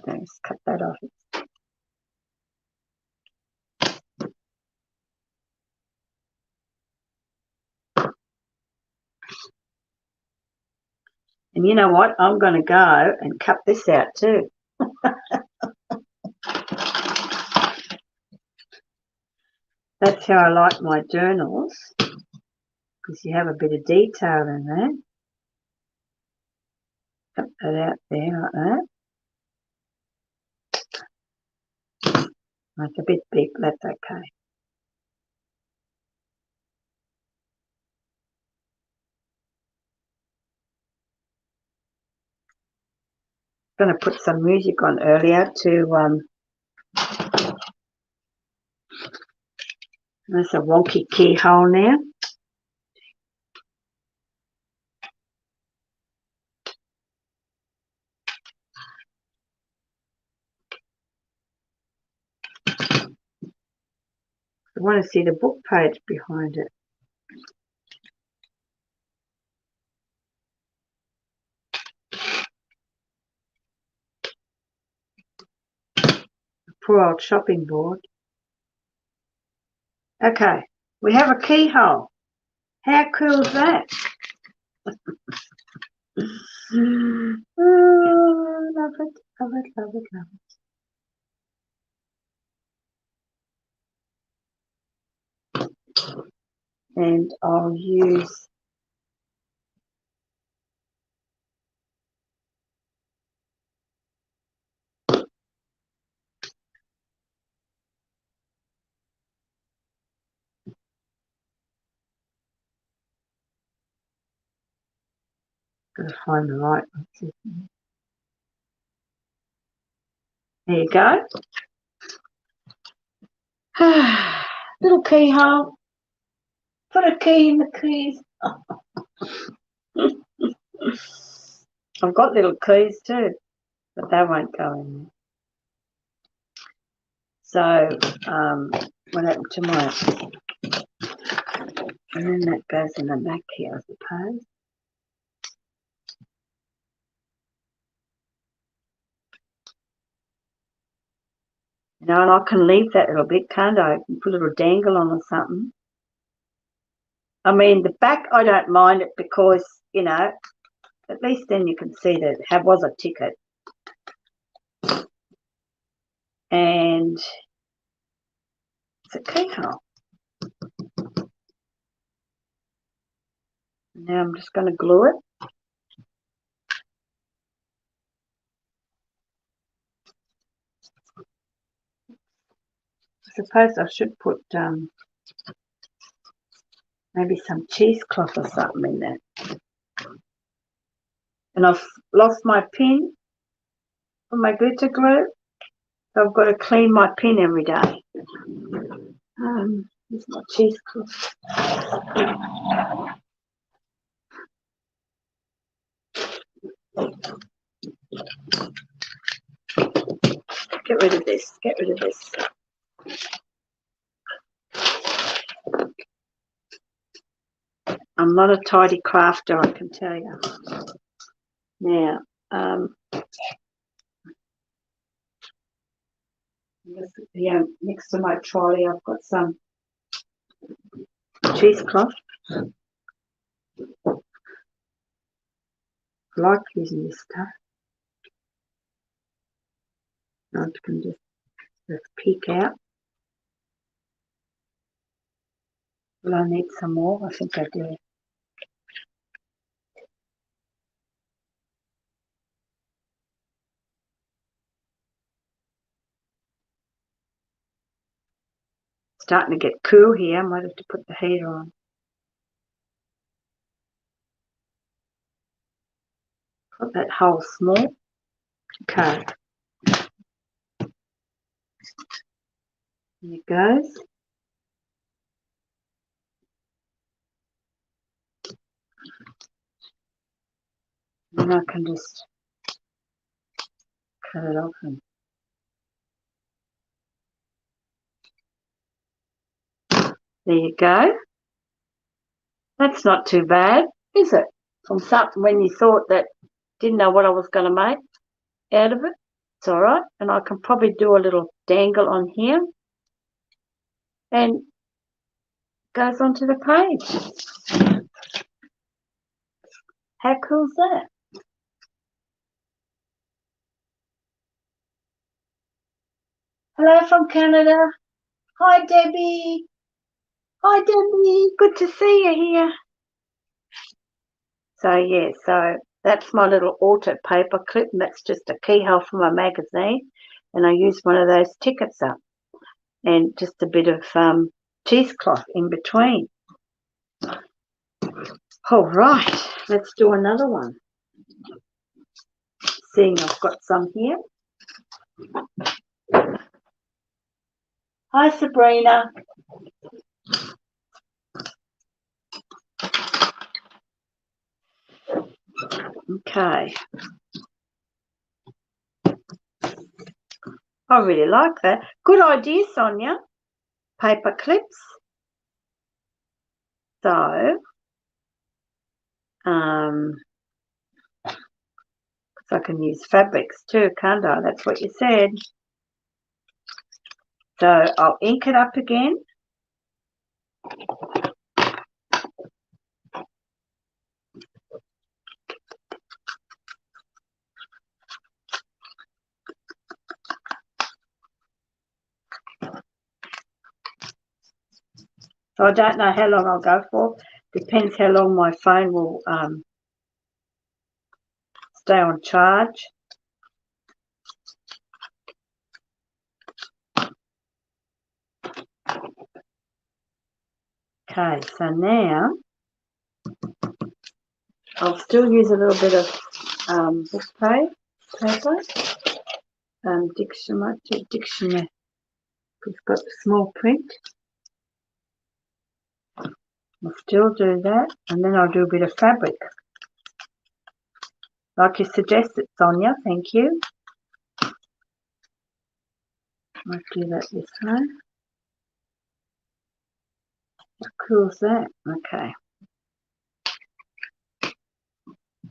Let's cut that off. And you know what? I'm going to go and cut this out too. That's how I like my journals, because you have a bit of detail in there. Cut that out there like that. That's a bit big, that's okay. I'm going to put some music on earlier to, there's a wonky keyhole now. I want to see the book page behind it. Poor old shopping board. Okay, we have a keyhole. How cool is that? Oh, love it, love it, love it, love it. And I'll use gotta find the right one. There you go. Little keyhole. Put a key in the keys. I've got little keys too, but they won't go in there. So, what happened to my... And then that goes in the back here, I suppose. You know, and I can leave that little bit, can't I? I can put a little dangle on or something. I mean, the back, I don't mind it because, you know, at least then you can see that it was a ticket. And it's a keyhole. Now I'm just going to glue it. I suppose I should put maybe some cheesecloth or something in there. And I've lost my pin for my glitter glue, so I've got to clean my pin every day. Here's my cheesecloth. Get rid of this, get rid of this. I'm not a tidy crafter, I can tell you. Now, yeah, next to my trolley I've got some cheesecloth. I like using this stuff. I can just peek out. Will I need some more? I think I do. Starting to get cool here. I might have to put the heater on. Got that hole small. Okay. There it goes. And then I can just cut it off. And there you go. That's not too bad, is it? From something when you thought that didn't know what I was going to make out of it. It's all right. And I can probably do a little dangle on here. And goes onto the page. How cool is that? Hello from Canada. Hi, Debbie. Hi, Debbie. Good to see you here. So, yeah, so that's my little auto paper clip, and that's just a keyhole from my magazine. And I use one of those tickets up and just a bit of cheesecloth in between. All right, let's do another one. Seeing I've got some here. Hi, Sabrina. Okay. I really like that. Good idea, Sonia. Paper clips. So, I can use fabrics too, can't I? That's what you said. So I'll ink it up again. So I don't know how long I'll go for. Depends how long my phone will stay on charge. Okay, so now I'll still use a little bit of book paper, dictionary. It's got the small print. I'll still do that, and then I'll do a bit of fabric. Like you suggested, Sonia, thank you. I'll do that this way. How cool is that? Okay.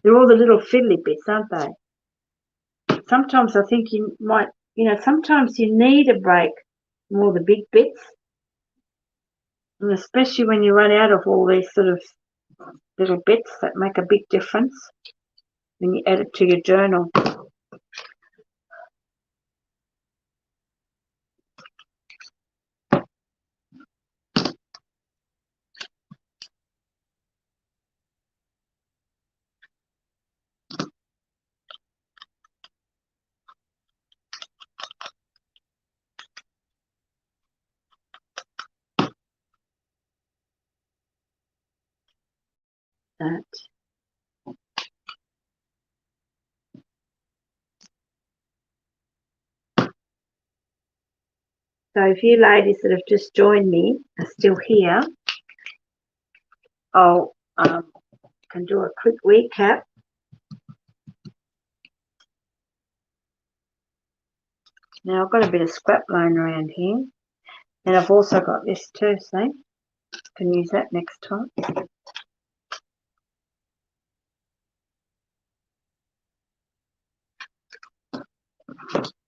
They're all the little fiddly bits, aren't they? Sometimes I think you might, sometimes you need a break from all the big bits. And especially when you run out of all these sort of little bits that make a big difference when you add it to your journal. That. So if you ladies that have just joined me are still here, I'll can do a quick recap. Now I've got a bit of scrap lying around here, and I've also got this too, see? Can use that next time.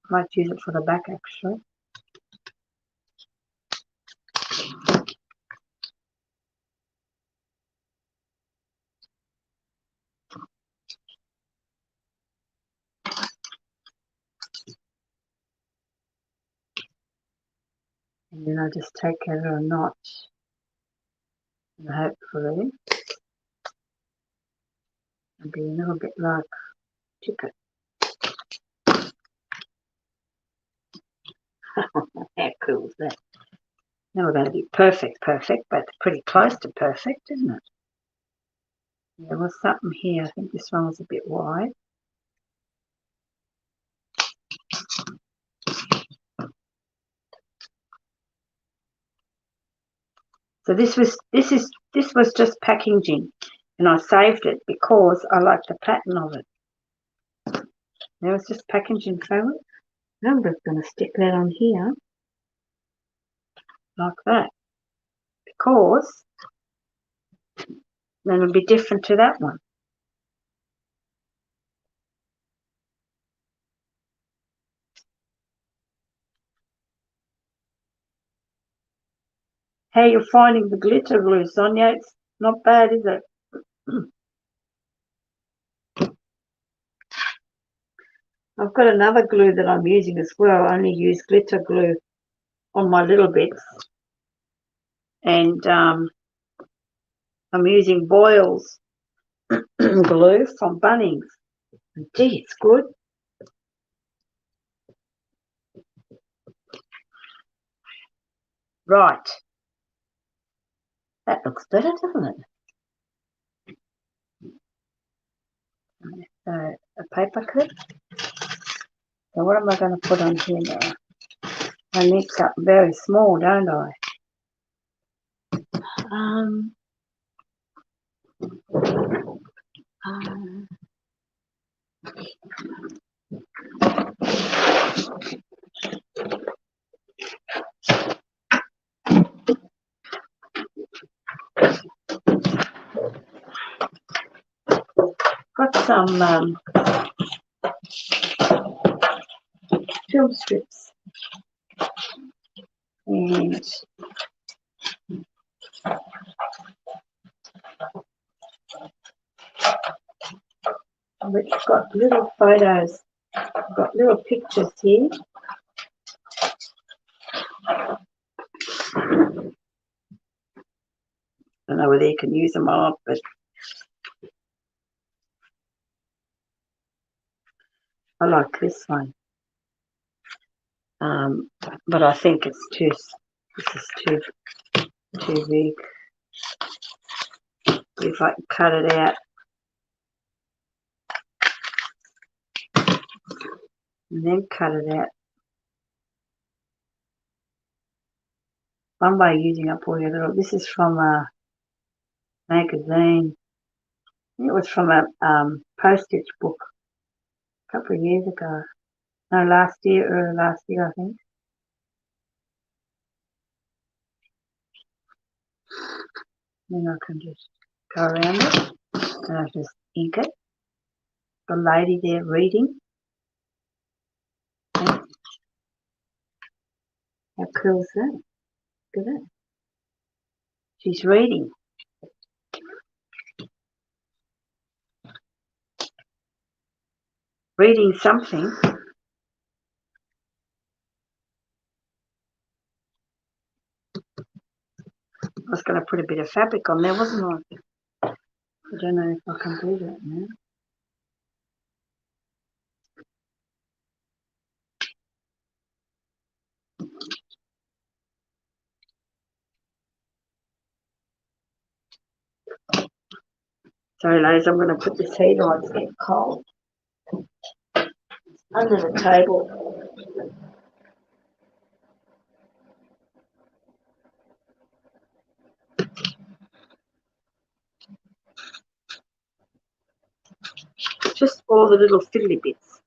Might use it for the back actually. And then I just take out a notch, and hopefully it'll be a little bit like chicken. How cool is that? Now we're going to be perfect, but it's pretty close to perfect, isn't it? There was something here. I think this one was a bit wide. So this was just packaging, and I saved it because I like the pattern of it. Now it's just packaging fabric. I'm just going to stick that on here like that, because then it'll be different to that one. How you're finding the glitter glue, Sonia? It's not bad, is it? I've got another glue that I'm using as well. I only use glitter glue on my little bits. And I'm using Boyle's glue from Bunnings. Gee, it's good. Right. That looks better, doesn't it? So, a paper clip. So what am I going to put on here now? I need something very small, don't I? Got some film strips, and it's got little photos. I've got little pictures here. I don't know whether you can use them or not, but I like this one. But I think it's this is too big. If I can cut it out. And then cut it out. One way using up all your little, this is from a magazine. It was from a postage book a couple of years ago. No, last year, early last year, I think. Then I can just go around it and I just ink it. The lady there reading. Yeah. How cool is that? Look at that. She's reading. Reading something. I was going to put a bit of fabric on there, wasn't I? I don't know if I can do that now. Sorry, ladies, I'm going to put this heater on. It's getting cold. Under the table. Just all the little fiddly bits.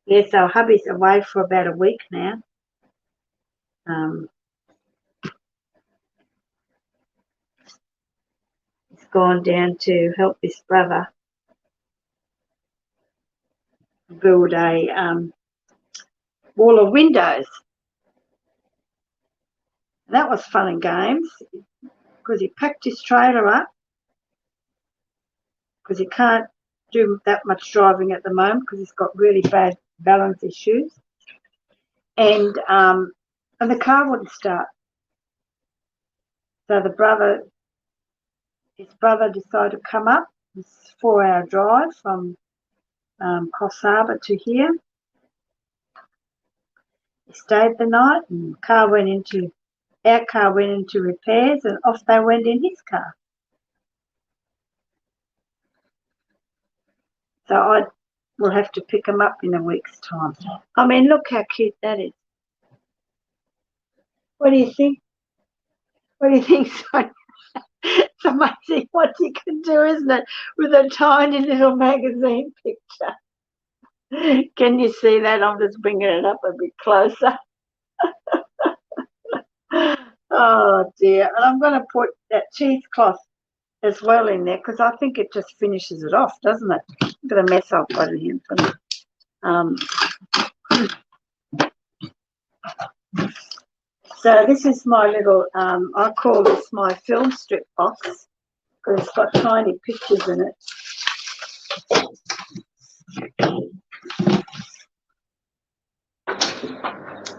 Yeah, so hubby's away for about a week now. He's gone down to help his brother build a wall of windows. That was fun and games because he packed his trailer up because he can't do that much driving at the moment because he's got really bad balance issues, and the car wouldn't start. So his brother decided to come up. It's a 4-hour drive from Coffs Harbour to here. He stayed the night, and our car went into repairs, and off they went in his car. So I will have to pick him up in a week's time. I mean, look how cute that is. What do you think? What do you think, Sonia? It's amazing what you can do, isn't it, with a tiny little magazine picture. Can you see that? I'm just bringing it up a bit closer. Oh, dear. And I'm going to put that cheesecloth as well in there because I think it just finishes it off, doesn't it? I'm going to mess up by the hand for me. So this is my little, I call this my film strip box because it's got tiny pictures in it.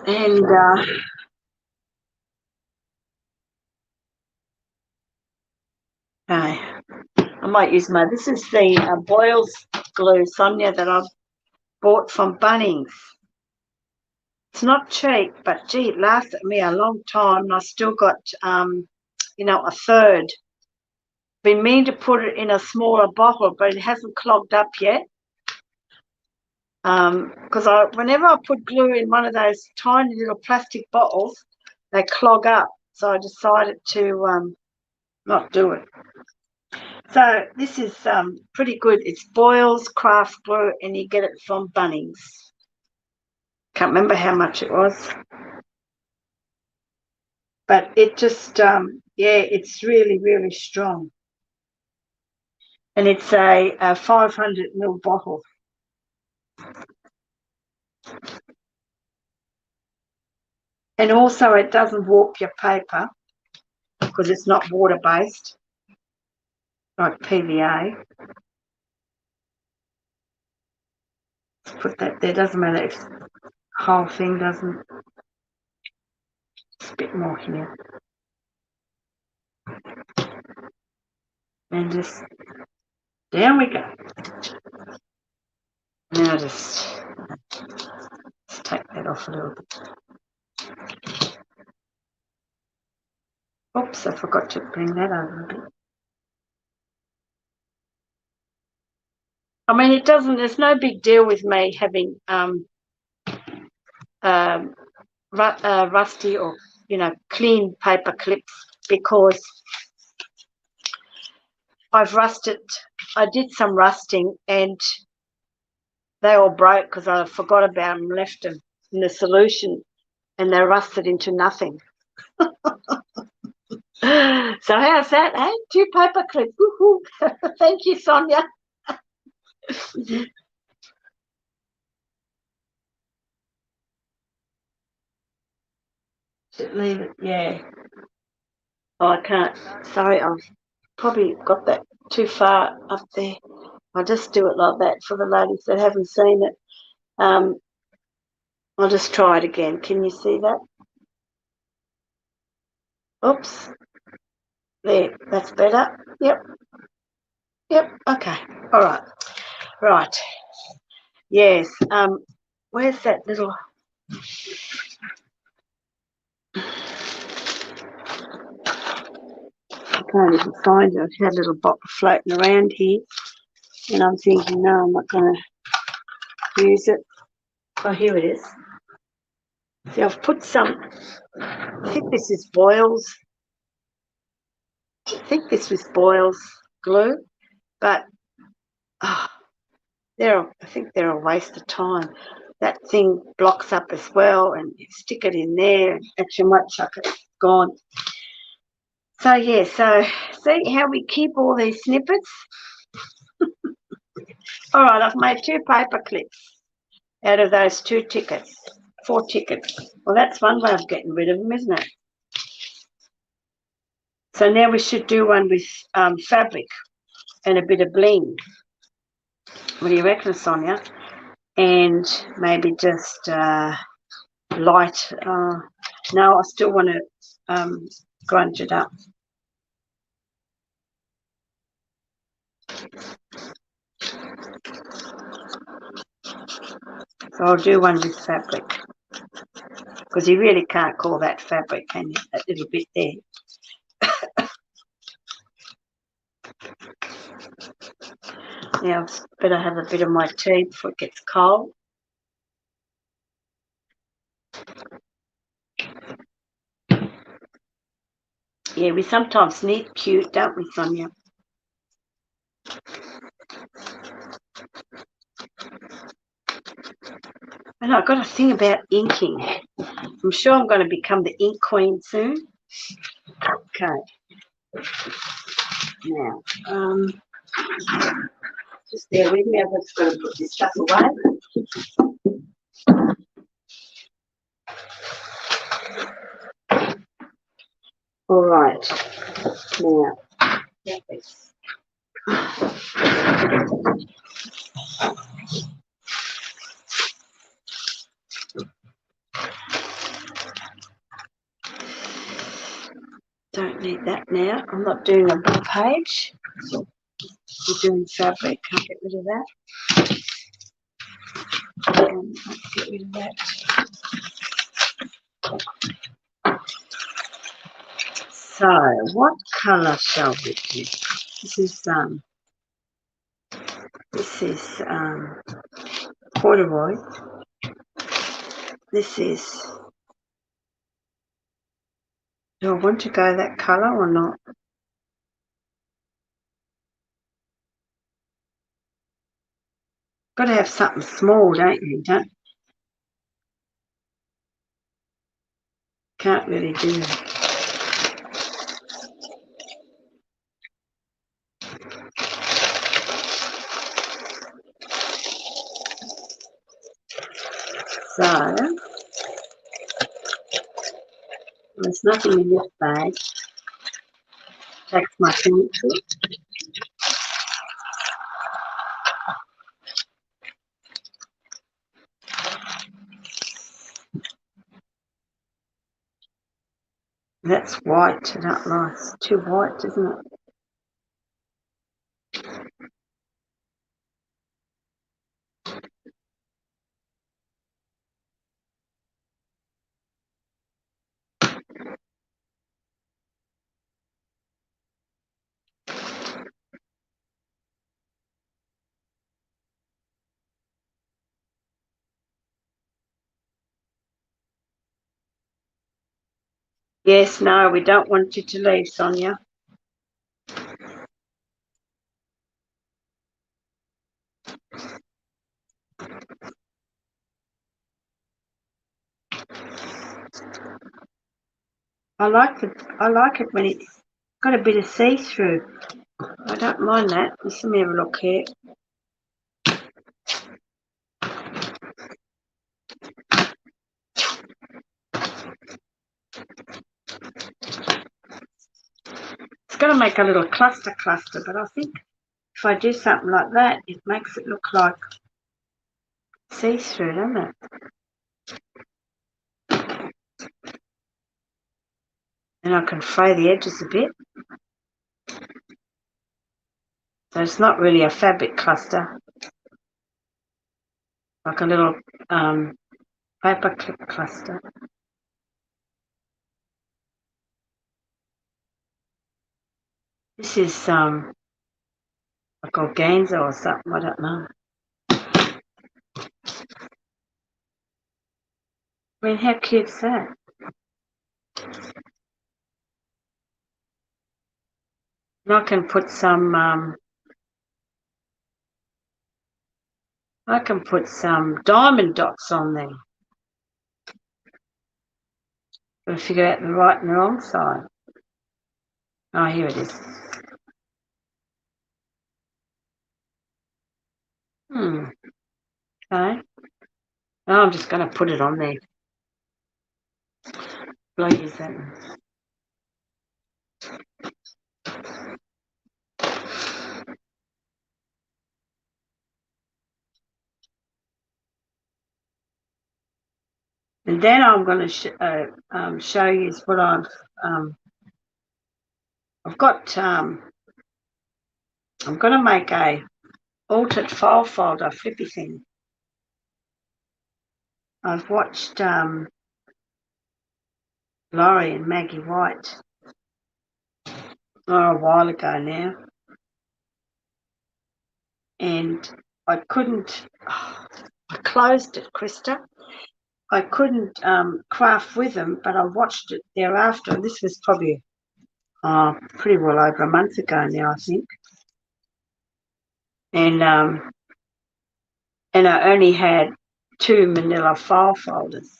And okay, I might use this is the Boils glue, Sonia, that I've bought from Bunnings. It's not cheap, but gee, it lasted me a long time, and I still got, you know, a third. Been meaning to put it in a smaller bottle, but it hasn't clogged up yet. Because whenever I put glue in one of those tiny little plastic bottles, they clog up. So I decided to not do it. So this is pretty good. It's Boils Craft Glue, and you get it from Bunnings. Can't remember how much it was. But it just, yeah, it's really, really strong. And it's a 500 ml bottle. And also it doesn't warp your paper because it's not water-based, like PVA. Let's put that there. Doesn't matter if the whole thing doesn't. It's a bit more here. And just, down we go. Now just take that off a little bit. Oops, I forgot to bring that over a bit. I mean, it doesn't, there's no big deal with me having rusty or, you know, clean paper clips, because I've rusted, I did some rusting and they all broke because I forgot about them, left them in the solution, and they rusted into nothing. So how's that, eh? 2 paper clips. Woohoo. Thank you, Sonia. Should leave it, yeah. Oh, I can't. Sorry, I've probably got that too far up there. I'll just do it like that for the ladies that haven't seen it. I'll just try it again. Can you see that? Oops. There, that's better. Yep. Yep. Okay. All right. Right. Yes. Where's that little? I can't even find it. I've had a little bottle floating around here, and I'm thinking, no, I'm not going to use it. Oh, here it is. See, I've put some. I think this is Boils. I think this was Boils glue, but I think they're a waste of time. That thing blocks up as well, and you stick it in there. Actually, I might chuck it. It's gone. So yeah, so see how we keep all these snippets. All right, I've made 2 paper clips out of those 2 tickets, 4 tickets. Well, that's one way of getting rid of them, isn't it? So now we should do one with fabric and a bit of bling. What do you reckon, Sonia? And maybe just light. No, I still want to grunge it up. So I'll do one with fabric, because you really can't call that fabric, can you? That little bit there. Now I better have a bit of my tea before it gets cold. Yeah, we sometimes need cute, don't we, Sonia? And I've got a thing about inking. I'm sure I'm going to become the ink queen soon. Okay. Now, just bear with me. I'm just going to put this stuff away. All right, now let's don't need that now. I'm not doing a big page. We're doing fabric. Can't get rid of that. Let's get rid of that. So, what colour shall we do? This is corduroy. This is. Do I want to go that colour or not? Got to have something small, don't you? Can't really do that. So, there's nothing in this bag. Takes my pencil. That's white. I don't like. It's too white, isn't it? Yes, no, we don't want you to leave, Sonia. I like it when it's got a bit of see-through. I don't mind that. Let's let me have a look here. It's going to make a little cluster, but I think if I do something like that, it makes it look like see-through, doesn't it? And I can fray the edges a bit. So it's not really a fabric cluster, like a little paper clip cluster. This is like organza or something, I don't know. I mean, how cute's that? And I can put some diamond dots on there. Got to figure out the right and the wrong side. Oh, here it is. Okay. Now I'm just going to put it on there. Blow use that one. And then I'm going to show you what I've got. I'm going to make a altered file folder flippy thing. I've watched Laurie and Maggie White a while ago now, and I couldn't. I closed it, Krista. I couldn't craft with them, but I watched it thereafter. And this was probably pretty well over a month ago now, I think. And I only had 2 manila file folders.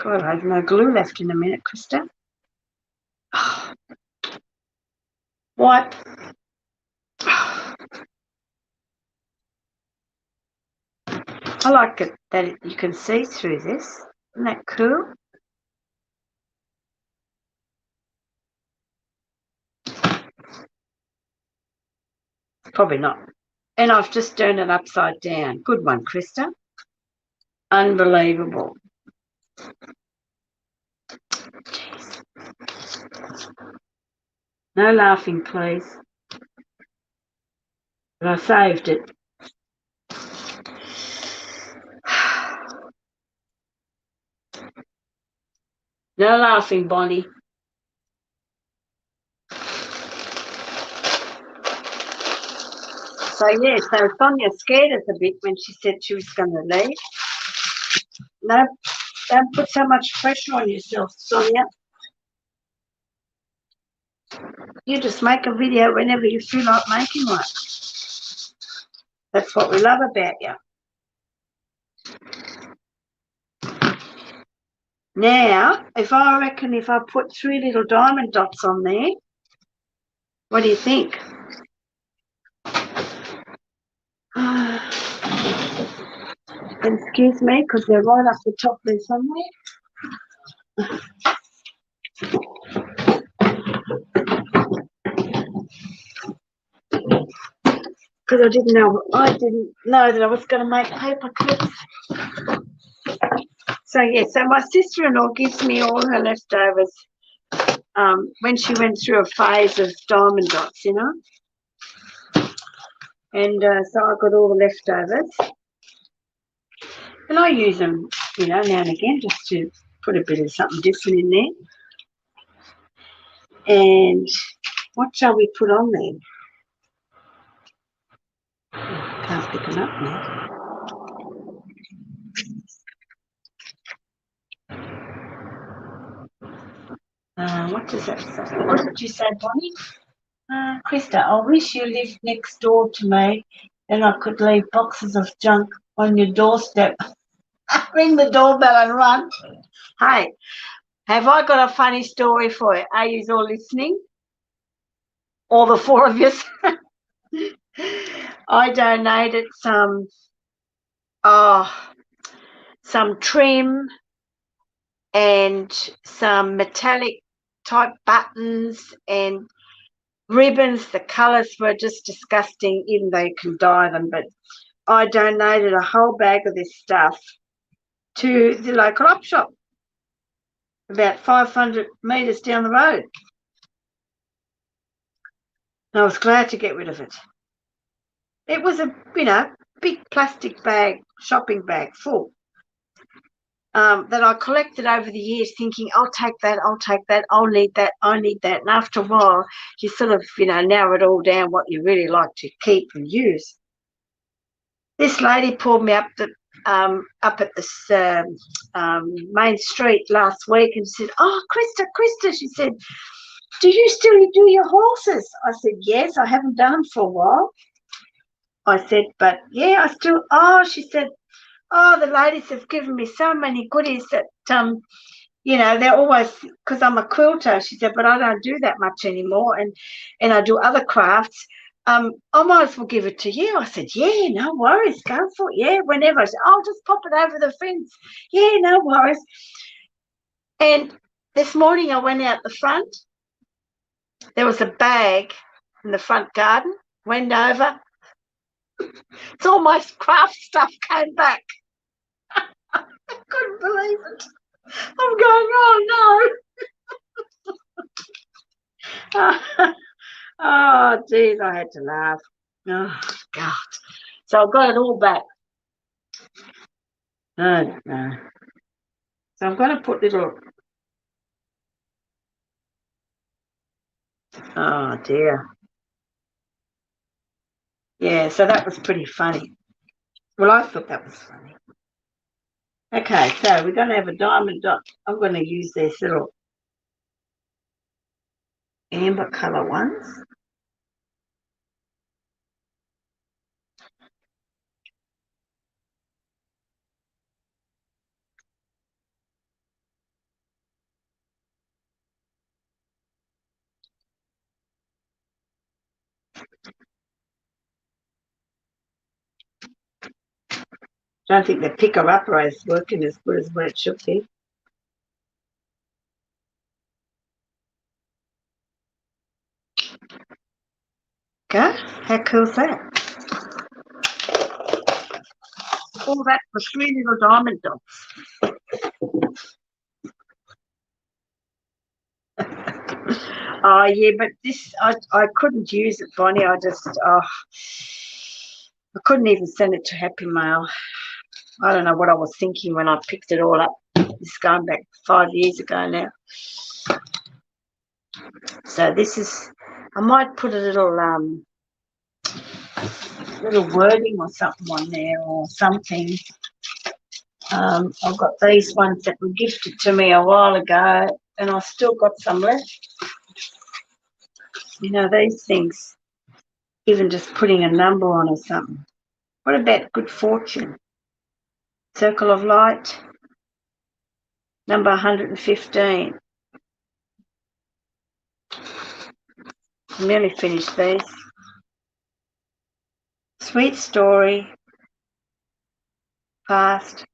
God, I have no glue left in a minute, Krista. Wipe. I like it that you can see through this. Isn't that cool? Probably not. And I've just turned it upside down. Good one, Krista. Unbelievable. Jeez. No laughing, please. But I saved it. No laughing, Bonnie. So, yeah, so Sonia scared us a bit when she said she was going to leave. No, don't put so much pressure on yourself, Sonia. You just make a video whenever you feel like making one. That's what we love about you. Now, if I put 3 little diamond dots on there, what do you think? Excuse me, because they're right up the top there somewhere. Because I didn't know that I was going to make paper clips. So yeah, so my sister-in-law gives me all her leftovers when she went through a phase of diamond dots, you know. And so I got all the leftovers, and I use them, you know, now and again just to put a bit of something different in there. And what shall we put on there? Can't pick them up now. What does that say? What did you say, Bonnie? Krista, I wish you lived next door to me, then I could leave boxes of junk on your doorstep. Ring the doorbell and run. Hey, have I got a funny story for you? Are you all listening? All the 4 of you? I donated some trim and some metallic type buttons and ribbons. The colours were just disgusting, even though you can dye them. But I donated a whole bag of this stuff to the local op shop about 500 metres down the road. And I was glad to get rid of it. It was a, big plastic bag, shopping bag full that I collected over the years thinking, I'll take that, I'll need that, I need that. And after a while, you sort of, narrow it all down what you really like to keep and use. This lady pulled me up at this main street last week and said, "Oh, Krista," she said, "do you still do your horses?" I said, "Yes, I haven't done them for a while." I said, "But yeah, I still," she said, "Oh, the ladies have given me so many goodies that, they're always," because I'm a quilter, she said, "but I don't do that much anymore, and I do other crafts. I might as well give it to you." I said, "Yeah, no worries, go for it. Yeah, whenever." I said, "I'll just pop it over the fence." "Yeah, no worries." And this morning I went out the front. There was a bag in the front garden. Went over. It's all my craft stuff came back. I couldn't believe it. I'm going, oh no. Oh, geez, I had to laugh. Oh, God. So I got it all back. I don't know. So I'm going to put little... Oh, dear. Yeah, so that was pretty funny. Well, I thought that was funny. Okay, so we're going to have a diamond dot. I'm going to use these little amber colour ones. Don't think the picker-upper is working as good as what it should be. Okay, how cool is that? All that for 3 little diamond dots. Oh, yeah, but this, I couldn't use it, Bonnie. I couldn't even send it to Happy Mail. I don't know what I was thinking when I picked it all up. It's going back 5 years ago now. So this is, I might put a little wording or something on there or something. I've got these ones that were gifted to me a while ago, and I've still got some left. You know, these things, even just putting a number on or something. What about good fortune? Circle of light, number 115. I'm nearly finished these. Sweet story, past.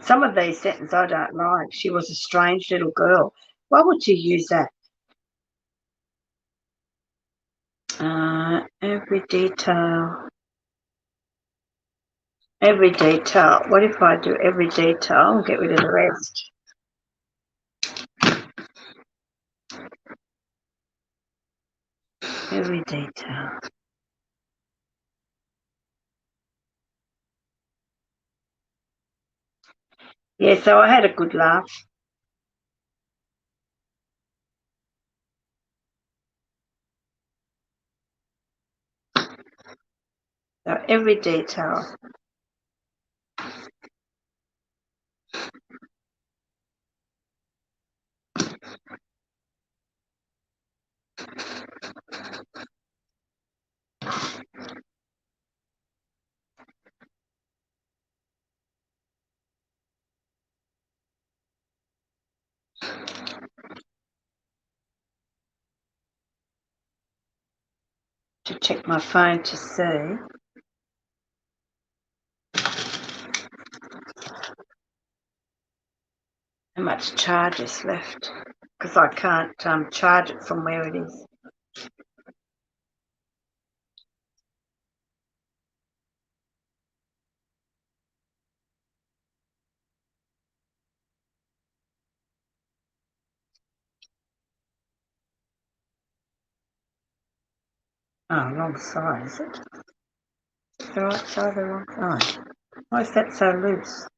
Some of these sentences I don't like. She was a strange little girl. Why would you use that? Every detail. Every detail. What if I do every detail and get rid of the rest? Every detail. Yeah, so I had a good laugh. So every detail. To check my phone to see how much charge is left, because I can't charge it from where it is. Oh, wrong side, is it? The right side, the wrong side. Why is that so loose?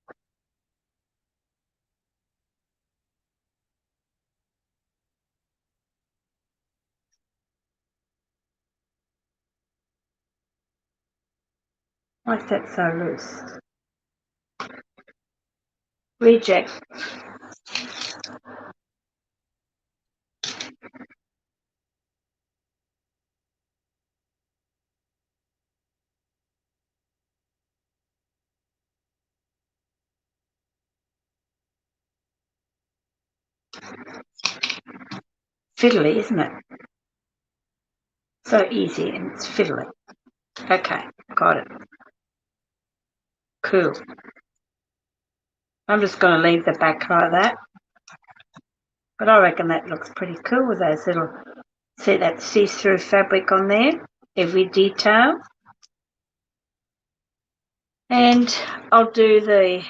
Why is that so loose? Reject. Fiddly, isn't it? So easy and it's fiddly. Okay, got it. Cool. I'm just going to leave the back like that. But I reckon that looks pretty cool with those little, see that see-through fabric on there, every detail. And I'll do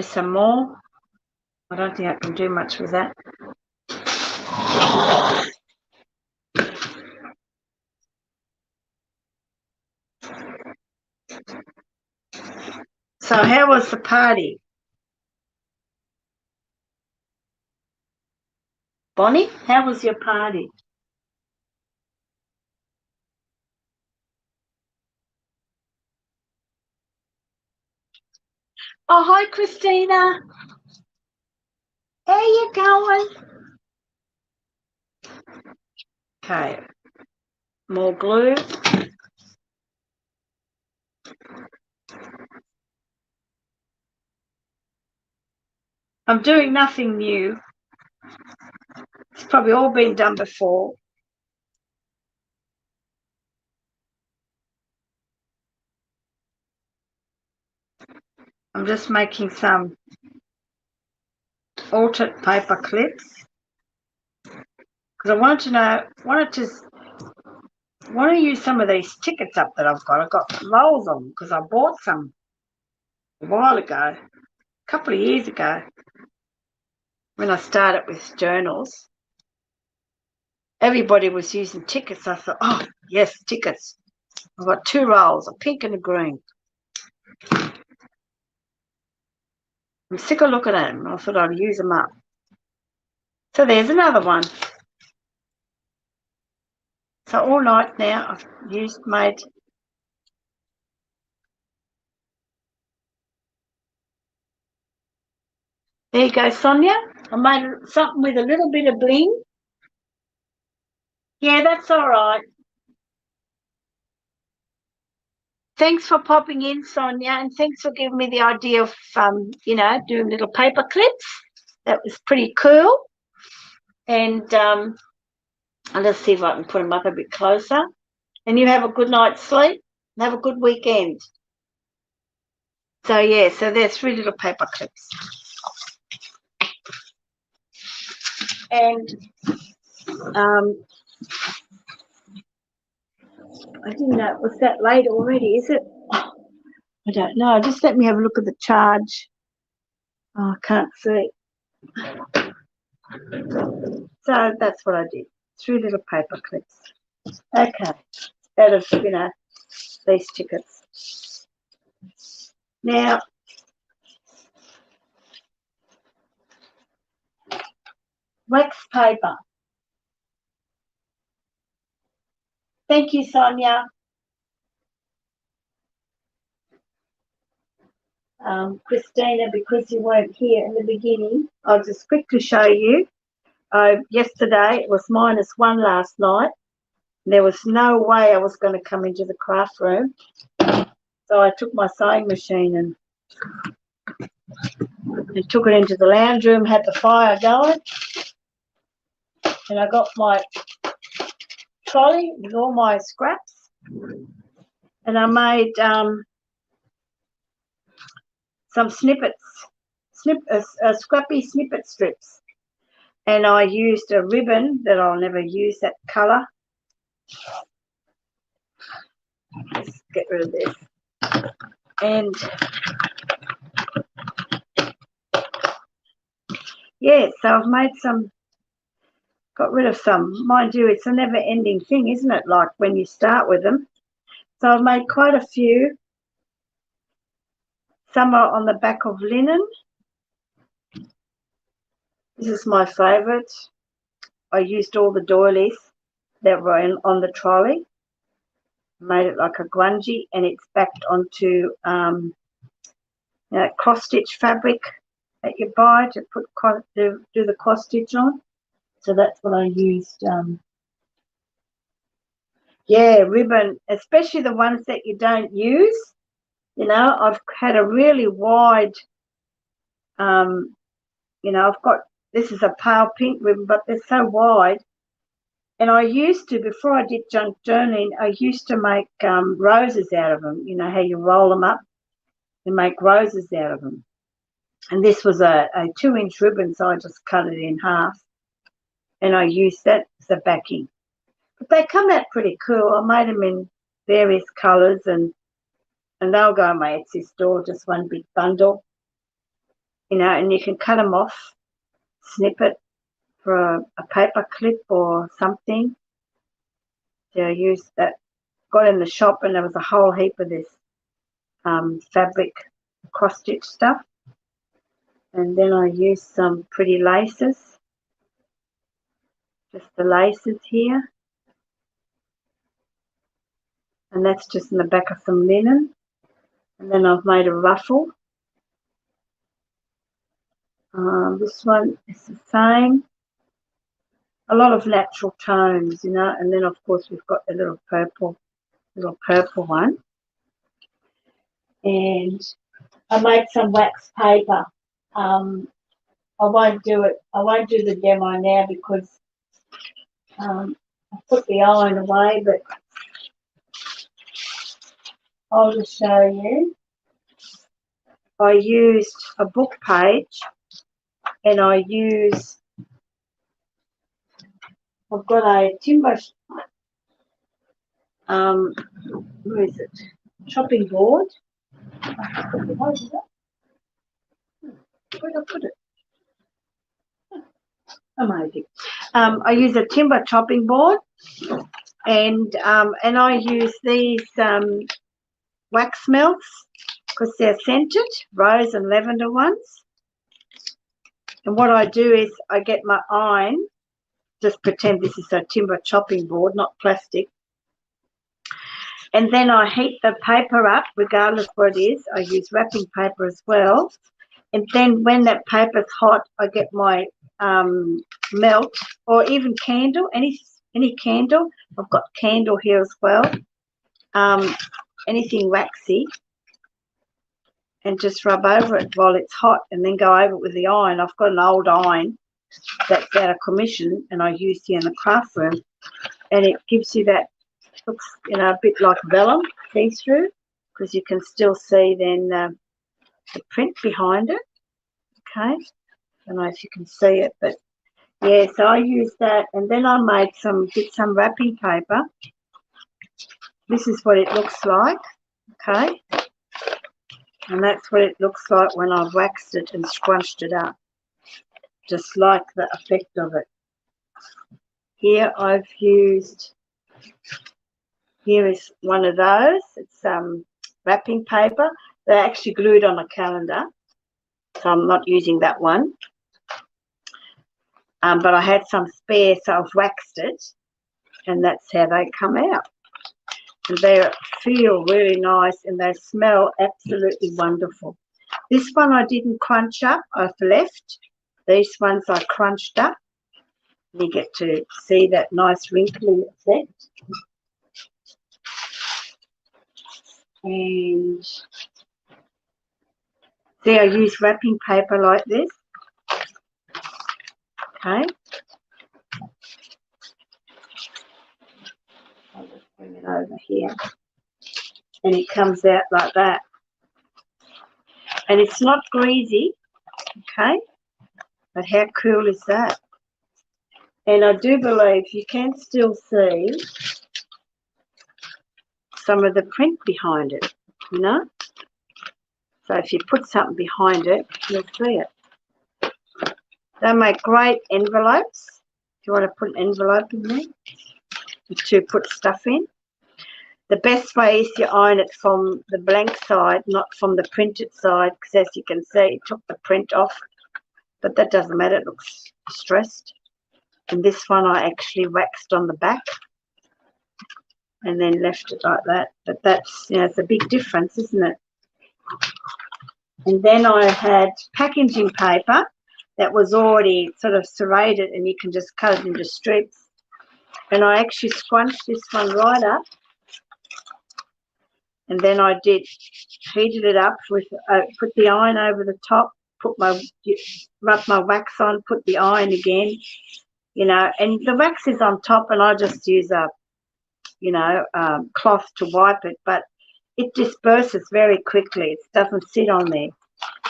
some more. I don't think I can do much with that. So how was the party? Bonnie, how was your party? Oh, hi, Christina. How you going? Okay, more glue. I'm doing nothing new. It's probably all been done before. I'm just making some altered paper clips because I wanted to use some of these tickets up that I've got. I've got rolls of them because I bought some a while ago, a couple of years ago, when I started with journals. Everybody was using tickets. I thought, oh, yes, tickets. I've got 2 rolls, a pink and a green. I'm sick of looking at them. I thought I'd use them up. So there's another one. So all night now I've made. There you go, Sonia. I made something with a little bit of bling. Yeah, that's all right. Thanks for popping in, Sonia, and thanks for giving me the idea of, doing little paper clips. That was pretty cool. And let's see if I can put them up a bit closer. And you have a good night's sleep and have a good weekend. So, yeah, so there's 3 little paper clips. And I didn't know, was that late already, is it? I don't know. Just let me have a look at the charge. Oh, I can't see. So that's what I did. 3 little paper clips. Okay. Out of, these tickets. Now, wax paper. Thank you, Sonia. Christina, because you weren't here in the beginning, I'll just quickly show you. Yesterday, it was -1 last night. There was no way I was going to come into the craft room. So I took my sewing machine and took it into the lounge room, had the fire going. And I got my trolley with all my scraps. And I made some snippets, scrappy snippet strips. And I used a ribbon that I'll never use, that colour. Let's get rid of this. And yeah, so I've made some, got rid of some. Mind you, it's a never-ending thing, isn't it? Like when you start with them. So I've made quite a few. Some are on the back of linen. This is my favourite. I used all the doilies that were on the trolley. Made it like a grungy, and it's backed onto cross-stitch fabric that you buy to do the cross-stitch on. So that's what I used. Yeah, ribbon, especially the ones that you don't use. I've had a really wide, I've got, this is a pale pink ribbon, but they're so wide. And I used to, before I did junk journaling, I used to make roses out of them. You know how you roll them up and make roses out of them. And this was a 2-inch ribbon, so I just cut it in half. And I used that as a backing. But they come out pretty cool. I made them in various colours, and they'll go on my Etsy store, just one big bundle. And you can cut them off, snip it for a paper clip or something. So I used that. Got in the shop and there was a whole heap of this fabric cross-stitch stuff. And then I used some pretty laces. Just the laces here. And that's just in the back of some linen. And then I've made a ruffle. This one is the same. A lot of natural tones, and then of course we've got the little purple one. And I made some wax paper. I won't do the demo now because I put the iron away, but I'll just show you. I used a book page, and I've got a timber, where is it? Chopping board. Where did I put it? Amazing. I use a timber chopping board, and I use these wax melts because they're scented, rose and lavender ones. And what I do is I get my iron, just pretend this is a timber chopping board, not plastic. And then I heat the paper up, regardless what it is. I use wrapping paper as well. And then when that paper's hot, I get my melt, or even candle, any candle. I've got candle here as well. Anything waxy, and just rub over it while it's hot, and then go over it with the iron. I've got an old iron that's out of commission, and I use here in the craft room, and it gives you that, looks, you know, a bit like vellum, see-through, because you can still see then the print behind it. Okay, I don't know if you can see it, but yeah, so I use that, and then I made some wrapping paper. This is what it looks like, okay, and that's what it looks like when I've waxed it and scrunched it up, just like the effect of it. Here I've used, here is one of those, it's wrapping paper. They're actually glued on a calendar, so I'm not using that one. But I had some spare, so I've waxed it, and that's how they come out. And they feel really nice, and they smell absolutely wonderful. This one I didn't crunch up, I've left. These ones I crunched up. You get to see that nice wrinkly effect. And see, I use wrapping paper like this. Okay. I'll just bring it over here. And it comes out like that. And it's not greasy, okay? But how cool is that? And I do believe you can still see some of the print behind it, you know? So if you put something behind it, you'll see it. They make great envelopes. If you want to put an envelope in there to put stuff in. The best way is you iron it from the blank side, not from the printed side, because as you can see, it took the print off. But that doesn't matter, it looks distressed. And this one I actually waxed on the back and then left it like that. But that's, you know, it's a big difference, isn't it? And then I had packaging paper that was already sort of serrated, and you can just cut it into strips. And I actually scrunched this one right up. And then I heated it up with, put the iron over the top, rub my wax on, put the iron again, you know, and the wax is on top, and I just use a, you know, cloth to wipe it, but it disperses very quickly. It doesn't sit on there,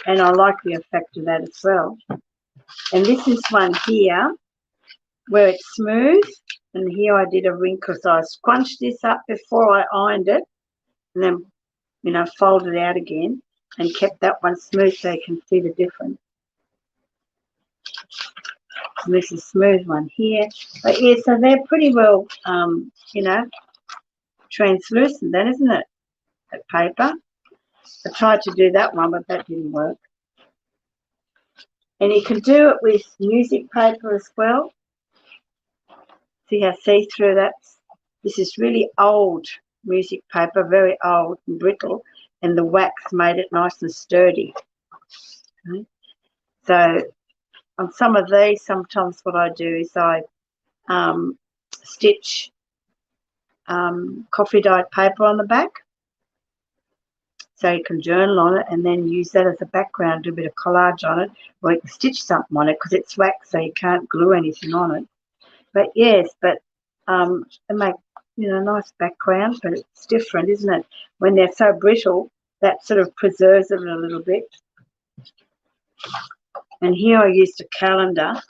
and I like the effect of that as well. And this is one here where it's smooth, and here I did a wrinkle, so I scrunched this up before I ironed it, and then, you know, folded out again and kept that one smooth so you can see the difference. And this is a smooth one here. But yeah, so they're pretty well, you know, translucent then, isn't it? That paper. I tried to do that one, but that didn't work. And you can do it with music paper as well. See how see-through that's? This is really old music paper, very old and brittle, and the wax made it nice and sturdy. Okay. So on some of these, sometimes what I do is I stitch coffee dyed paper on the back, so you can journal on it and then use that as a background, do a bit of collage on it, or you can stitch something on it because it's wax, so you can't glue anything on it. But yes, but they make, you know, nice background, but it's different, isn't it? When they're so brittle, that sort of preserves it a little bit. And here I used a calendar,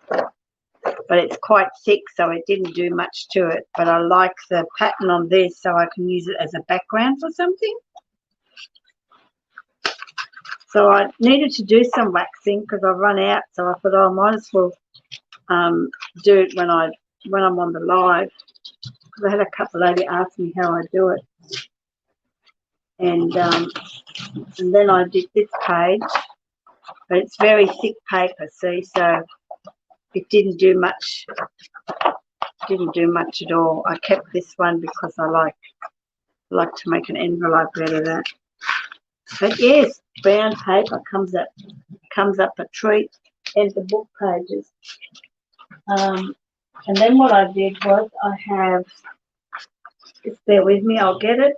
but it's quite thick, so it didn't do much to it. But I like the pattern on this, so I can use it as a background for something. So I needed to do some waxing because I've run out, so I thought, oh, I might as well do it when I'm on the live. Because I had a couple of ladies ask me how I do it. And then I did this page, but it's very thick paper, see, so it didn't do much. Didn't do much at all. I kept this one because I like to make an envelope out of that. But yes, brown paper comes up a treat, and the book pages. And then what I did was I have, just bear with me, I'll get it.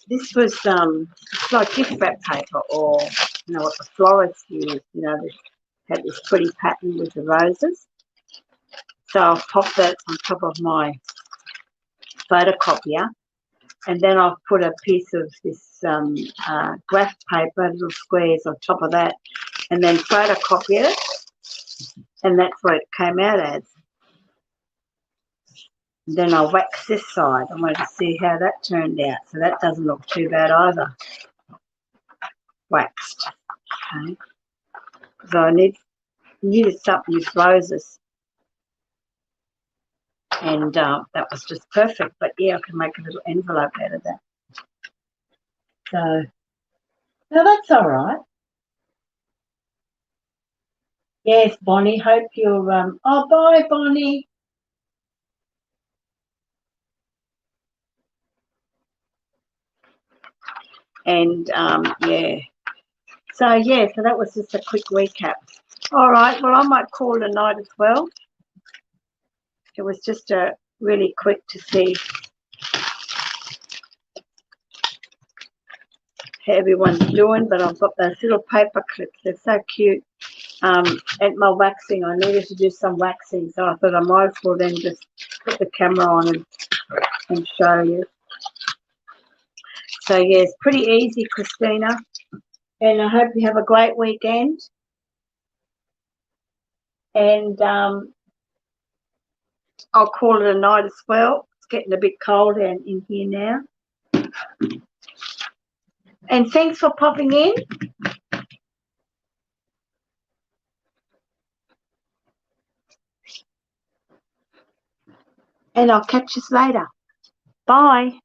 This was it's like gift wrap paper, or you know what the florists use. You know, they had this pretty pattern with the roses. So I'll pop that on top of my photocopier, and then I'll put a piece of this graph paper, little squares on top of that, and then photocopy it, and that's what it came out as. And then I'll wax this side. I wanted to see how that turned out. So that doesn't look too bad either. Waxed. Okay. So I needed something with roses. And that was just perfect. But yeah, I can make a little envelope out of that. So, no, that's all right. Yes, Bonnie, hope you're, oh, bye, Bonnie. And, yeah. So, yeah, so that was just a quick recap. All right, well, I might call it a night as well. It was just a really quick to see how everyone's doing, but I've got those little paper clips. They're so cute. At my waxing, I needed to do some waxing, so I thought I might as well then just put the camera on and show you. So, yeah, it's pretty easy, Christina, and I hope you have a great weekend. And I'll call it a night as well. It's getting a bit cold in here now. And thanks for popping in. And I'll catch you later. Bye.